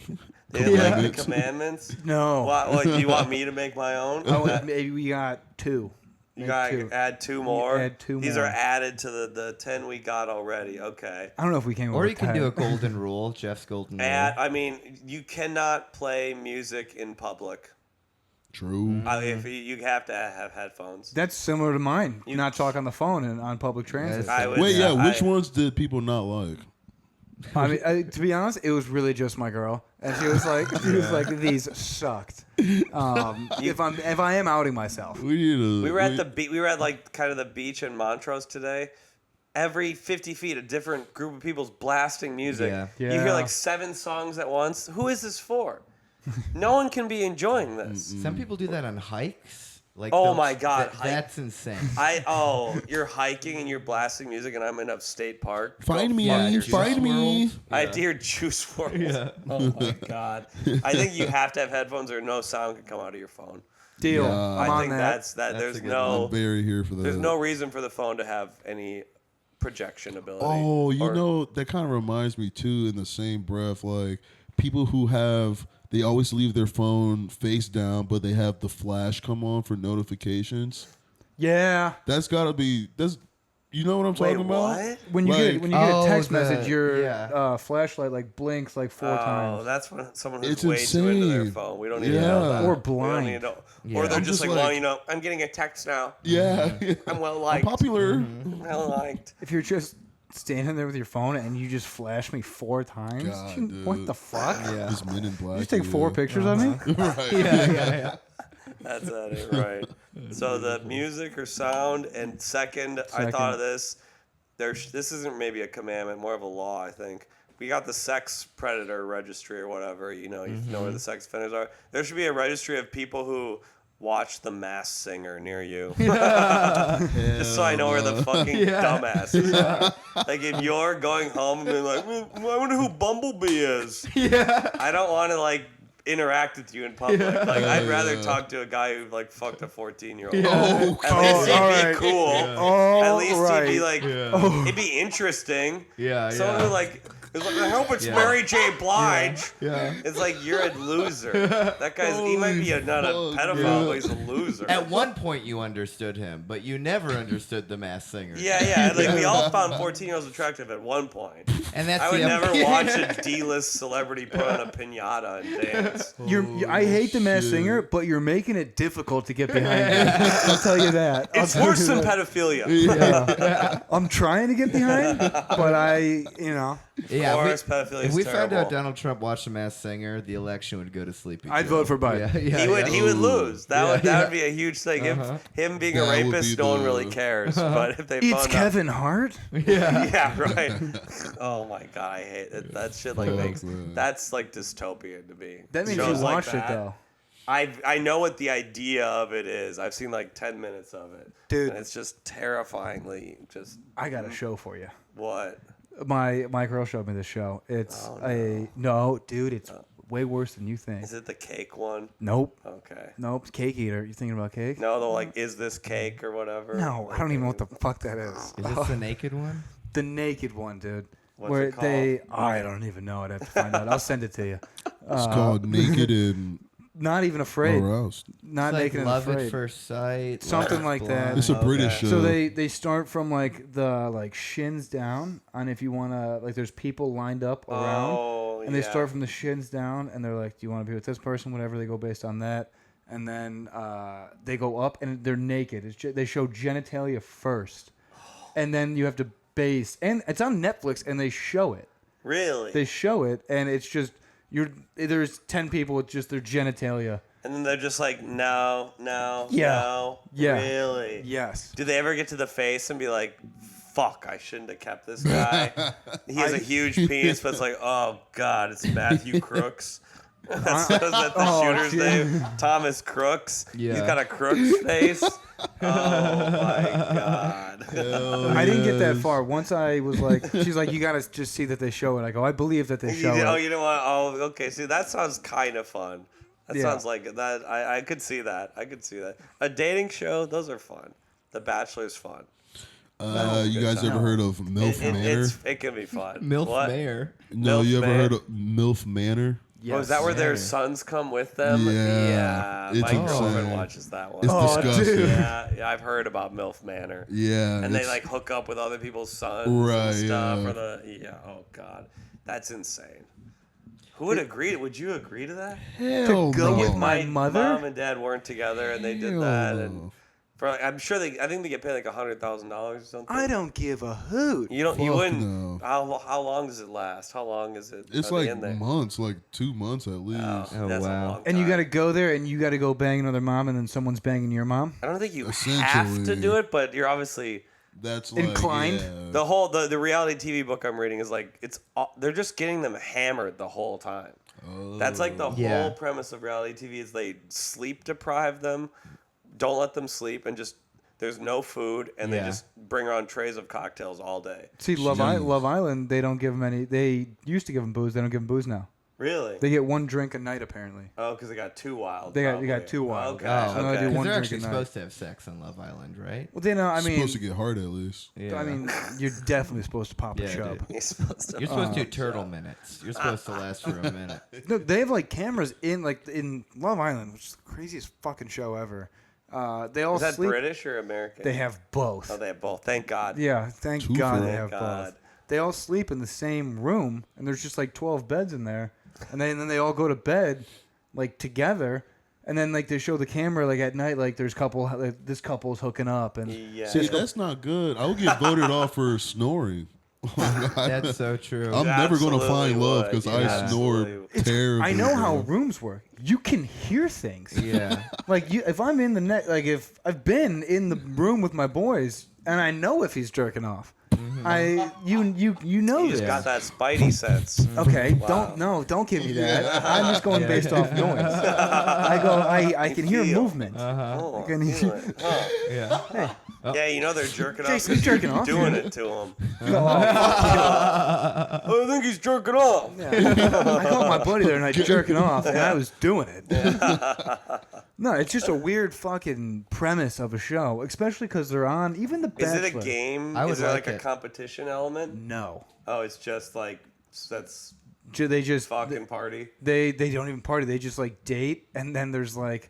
they didn't like the commandments. commandments. No. What, do you want me to make my own? Oh, maybe we got 2. You Maybe gotta 2. add 2 more. add 2 These more. are added to the 10 we got already. Okay. I don't know if we came. Or up you with can 10. do a golden rule, Jeff's golden rule. I mean, you cannot play music in public. True. If you have to have headphones. That's similar to mine. You- not talk on the phone and on public transit. Yes. I would, Wait, yeah. Which I- ones did people not like? I mean, to be honest, it was really just my girl, and she was like, these sucked. If I am outing myself, We need to. We were at the beach. We were at like kind of the beach in Montrose today. Every 50 feet, a different group of people's blasting music. Yeah. You hear Yeah. like 7 songs at once. Who is this for? No one can be enjoying this. Some people do that on hikes. Like, Oh my God, that's insane. You're hiking and you're blasting music, and I'm in a state park. Find Go me, fuck Juice yourself. find me. I hear Juice WRLD. Yeah. Oh my God. I think you have to have headphones or no sound can come out of your phone. Deal. Yeah. I'm I on think that. that's that. That's There's a good no I'm very here for that. there's no reason for the phone to have any projection ability. Oh, you Or- know, that kind of reminds me too, in the same breath, like people who they always leave their phone face down, but they have the flash come on for notifications. Yeah. That's gotta be, you know what I'm Wait, talking about? what? When you Like- get a text Oh, message, your yeah. flashlight like blinks like 4 Oh, times. that's when someone who's It's way too into their insane. phone. We don't need to know Yeah. that. Or We don't blind. need to know. Yeah. Or they're I'm just just like, well, like- you know, I'm getting a text now. Yeah, I'm well I'm liked. popular. Well liked. If you're just standing there with your phone and you just flash me 4 times, God, dude. what the fuck? Yeah. This Men in Black. You just take 4 pictures of me? Right. yeah. That's it, right. So the music or sound, and second, I thought of this. This isn't maybe a commandment, more of a law, I think. We got the sex predator registry or whatever. You know where the sex offenders are. There should be a registry of people who watch The Masked Singer near you. Just so I know where the fucking dumbasses are. Like if you're going home and being like, I wonder who Bumblebee is. Yeah. I don't want to like interact with you in public. Like I'd rather talk to a guy who like fucked a 14-year-old. Oh, At least he'd all be right. cool. Oh, At least right. he'd be like, it'd be interesting. Yeah, Someone who like, is like, I hope it's Yeah. Mary J. Blige. Yeah. It's like you're a loser. That guy's he might be not a Holy pedophile, fuck, but he's a loser. At one point, you understood him, but you never understood the Masked Singer. Yeah. Like we all found 14-year-olds attractive at one point. And that's I would the never watch a D-list celebrity put on a pinata and dance. I hate the Masked Singer, but you're making it difficult to get behind me. I'll tell you that. It's worse than pedophilia. Yeah. I'm trying to get behind, but Yeah, Worse, pedophilia if is we found out terrible. Donald Trump watched The Masked Singer, the election would go to sleepy. I'd Joe. vote for Biden. Yeah, He would lose. That would be a huge thing. Him being a That would rapist, be no one the- really cares. But if they It's found out, Kevin Hart. yeah, right. Oh my god, I hate it. That shit. Like Fuck, makes man. that's like dystopian to me. That means Shows you like watched it that. though. I know what the idea of it is. I've seen like 10 minutes of it, Dude. and it's just terrifyingly just I got a show for you. what. My girl showed me this show. It's dude. It's way worse than you think. Is it the cake one? Nope. Okay. Nope. Cake eater. You thinking about cake? No, the like, is this cake or whatever? No, I don't even know what the fuck that is. Is this the naked one? The naked one, dude. What's where it called? I don't even know. I'd have to find out. I'll send it to you. It's called Naked and Not even afraid. Aroused. Not It's like naked and Love afraid. at First Sight. Something Love like that. Blind. It's a British show. So they start from like the shins down, and if you want to there's people lined up around, Oh, and they yeah. start from the shins down, and they're like, do you want to be with this person? Whatever, they go based on that, and then they go up and they're naked. They show genitalia first, and then you have to base, and it's on Netflix, and they show it. Really? They show it, and it's just there's 10 people with just their genitalia. And then they're just like, no, Yeah. no. Yeah. Really? Yes. Do they ever get to the face and be like, fuck, I shouldn't have kept this guy? He has a huge penis, but it's like, oh, God, it's Matthew Crooks. That's the shooter's shit. name. Thomas Crooks. Yeah. He's got a Crooks face. Oh, my God. I didn't get that far. Once I was like, she's like, you gotta just see that they show it. I go, I believe that they show it. You don't want, oh, okay. See, that sounds kind of fun. That Yeah. sounds like that. I could see that. A dating show, those are fun. The Bachelor's fun. You guys ever heard of MILF Manor? It can be fun. MILF What? Mayor. No, MILF you ever Man- heard of MILF Manor? Oh, is that where their Manor. sons come with them? Yeah, it's my girlfriend insane. watches that one. It's disgusting. Yeah, I've heard about MILF Manor. Yeah, And they it's- like hook up with other people's sons Right, and stuff. yeah. Oh God, that's insane. Who would agree? Would you agree to that? hell go no. with my mother? Mom and dad weren't together, and they did Hell that. no. And for I think they get paid like $100,000 or something. I don't give a hoot. You don't. You Fuck wouldn't. no. How long does it last? How long is it? It's are they like in there? months, like 2 months at least. Oh, That's a wow. long And you time. got to go there, and you got to go bang another mom, and then someone's banging your mom. I don't think you have to Essentially. do it, but you're obviously That's like Inclined. Yeah. the reality TV book I'm reading is like they're just getting them hammered the whole time. That's like the Yeah. whole premise of reality TV is they sleep deprive them don't let them sleep, and just there's no food, and they Yeah. just bring around trays of cocktails all day. See, Love Island, they don't give them any. They used to give them booze. They don't give them booze now. Really? They get one drink a night apparently. Oh, because they got too wild. They got probably. too wild. Okay. Oh, So they do okay. Because one they're drink actually a night. supposed to have sex on Love Island, right? Well, they know. I mean, supposed to get hard at least. Yeah. I mean, you're definitely supposed to pop a Yeah, shove. dude. You're supposed to. You're supposed to do turtle minutes. You're supposed to last for a minute. No, they have like cameras in Love Island, which is the craziest fucking show ever. They all Is that sleep. British or American? They have both. Oh, they have both. Thank God. Yeah, thank Two God for they it. have God. both. They all sleep in the same room, and there's just like 12 beds in there, and then they all go to bed like together, and then like they show the camera like at night, like there's this couple's hooking up, and Yeah. See, that's not good. I would get voted off for snoring. That's so true. I'm never going to Absolutely find love would. because You I absolutely snore would. terribly. I know how bro. rooms work. You can hear things. Yeah. Like if I'm in the net, like if I've been in the room with my boys, and I know if he's jerking off. You know You just this. got that spidey sense. Okay, Wow. don't give me that. I'm just going based off noise. I can hear feel. movement. Oh, I can I feel hear. it. Huh. Yeah. Yeah, you know they're jerking off. Jason's 'cause you're jerking off. Doing it to him. Oh, I think he's jerking off. I called my buddy there and I jerking off, and I was doing it. No, it's just a weird fucking premise of a show, especially because they're on even the Is Bachelor. it a game? I would Is there like like a it. competition element? No, Oh, it's just like that's they just fucking party. they don't even party. They just like date, and then there's like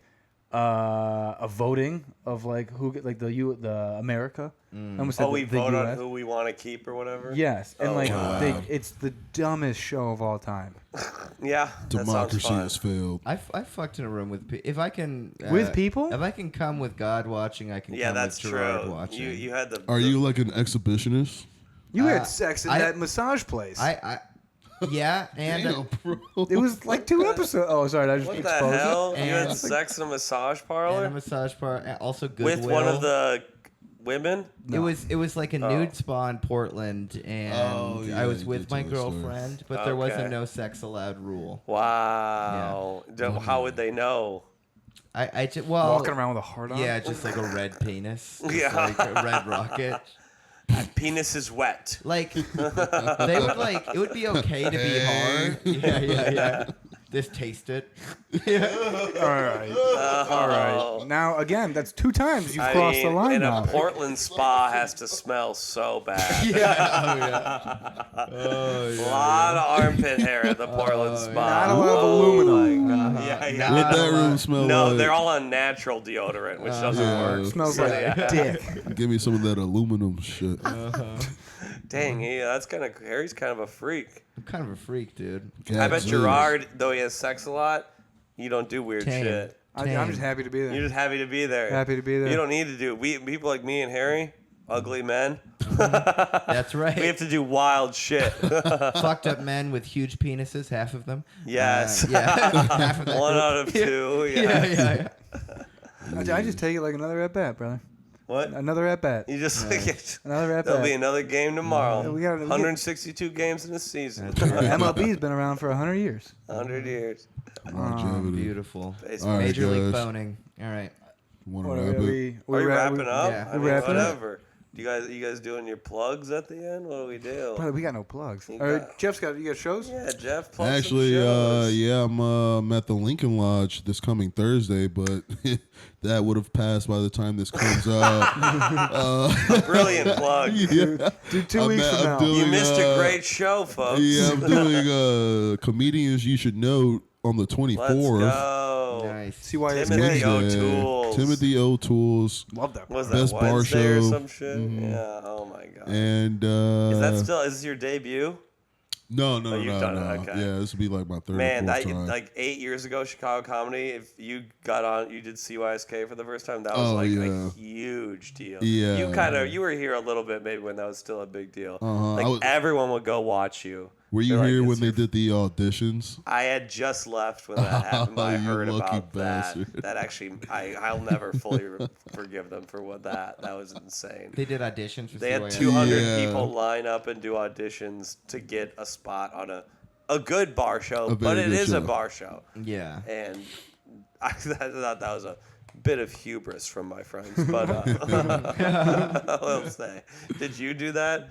a voting of like who like the America. I almost said Oh, we the vote on US. who we want to keep or whatever. Yes, and Oh, like wow. it's the dumbest show of all time. Yeah, that sounds Democracy fun. has failed. I fucked in a room with if I can With people? If I can come with God watching, I can Yeah, come that's with Gerard true. watching. You had the. Are you like an exhibitionist? You Uh, had sex in I- that massage place. Yeah, and Damn, bro. It was like 2 episodes. Oh, sorry, I just What exposed the hell? You had And- sex in a massage and parlor a massage bar, and also with Goodwill. one of the women? It was like a nude spa in Portland, and Oh, yeah, I was you with did my tell the story. girlfriend, but there was Okay. a no sex allowed rule. Wow. How would they know? I just well Walking around with a heart on. Yeah, just like a red penis, just Yeah. like a red rocket. That penis is wet. Like they would like it would be okay to be hard. Yeah. Just taste it. All right. All right. Now again, that's 2 times you've I crossed the mean, line and now. a Portland spa has to smell so bad. Oh, A lot of armpit hair at the Portland spa. Not a lot of aluminum. Yeah, Not What yeah. that room smell No, like? they're all on natural deodorant, which doesn't Yeah. work. Smells So, like yeah. dick. Give me some of that aluminum shit. Dang, that's kind of Harry's kind of a freak. I'm kind of a freak, dude. I bet Gadzooks. Gerard, though he has sex a lot, you don't do weird Tame. shit. I'm just happy to be there. You're just happy to be there. Happy to be there. You don't need to do. People like me and Harry, ugly men. That's right. We have to do wild shit. Fucked up men with huge penises, half of them. Yes. Yeah, half of that. One group. out of 2. Yeah. Yeah. I just take it like another at bat, brother. What? Another at bat. You just Another at there'll be bat. another game tomorrow. Yeah, we gotta- 162 games in a season. MLB's been around for 100 years. 100 years. Longevity. Beautiful. Baseball. All right, Major League guys. boning. All right. Want What to are wrap it? we? Are you wrapping up? yeah. I We're mean, wrapping up. whatever. You guys doing your plugs at the end? What do we do? Brother, we got no plugs. You All right, got- Jeff's got. You got shows? Yeah, Jeff. Plug Actually, some shows. yeah, I'm at the Lincoln Lodge this coming Thursday, but that would have passed by the time this comes out. Brilliant plug. Yeah. Dude, 2 I'm weeks from now. doing, You missed a great show, folks. Yeah, I'm doing comedians you should know on the 24th. Let's go. Nice. CYSK. Timothy Wednesday. O'Toole's. Timothy O'Toole's. Love that. Was that Best bar Wednesday or show. some shit? Yeah. Oh my god. And Is that still? Is this your debut? no, Oh, you've done it, okay. Yeah, this would be like my third Man, or that fourth time. like 8 years ago, Chicago comedy. If you got on, you did CYSK for the first time. That was Oh, like yeah. a huge deal. Yeah. You were here a little bit maybe when that was still a big deal. Uh-huh. Like I was- everyone would go watch you. Were you They're like, here "It's when they your did the auditions? I had just left when that happened. But I You heard lucky about bastard. that. That actually, I'll never fully forgive them for what that was insane. They did auditions for They had CYS. 200 Yeah. people line up and do auditions to get a spot on a good bar show, A but very it good is a show. bar show. Yeah. And I thought that was a bit of hubris from my friends, but I'll say. Did you do that?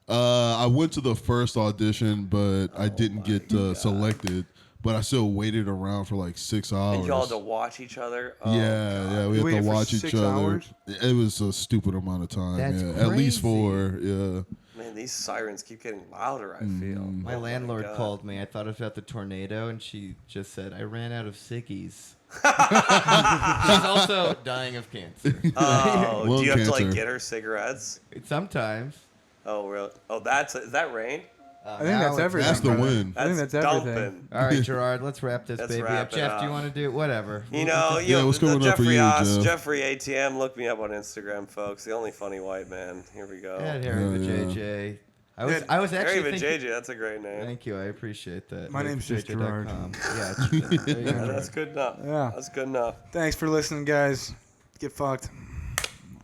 I went to the first audition, but I didn't get selected. But I still waited around for like 6 hours. And y'all had to watch each other? Oh, yeah, we You had waited to for watch each 6 other. hours? It was a stupid amount of time. That's At least crazy. 4. Yeah. Man, these sirens keep getting louder, I feel. My Oh landlord God. called me. I thought about the tornado, and she just said, I ran out of ciggies. She's also dying of cancer. Oh, Lung do you have to like cancer. get her cigarettes? Sometimes. Oh, really? Oh, is that rain? I think that's everything. That's the win. I think that's everything. dumping. All right, Gerard, let's wrap this Let's baby wrap up. it Jeff, up. do you want to do whatever? You know, Yeah, what's going on for Geoffrey you, Asmus, Jeff? Geoffrey ATM. Look me up on Instagram, folks. The only funny white man. Here we go. Yeah, Harry with Yeah. JJ. I was actually Harry thinking, JJ, that's a great name. Thank you, I appreciate that. My name's just Gerard. Yeah, it's- there you Yeah, go. that's good enough. Yeah. That's good enough. Thanks for listening, guys. Get fucked.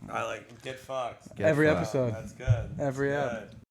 I like get fucked. Get Every fucked. episode. That's good. Every That's ep. good.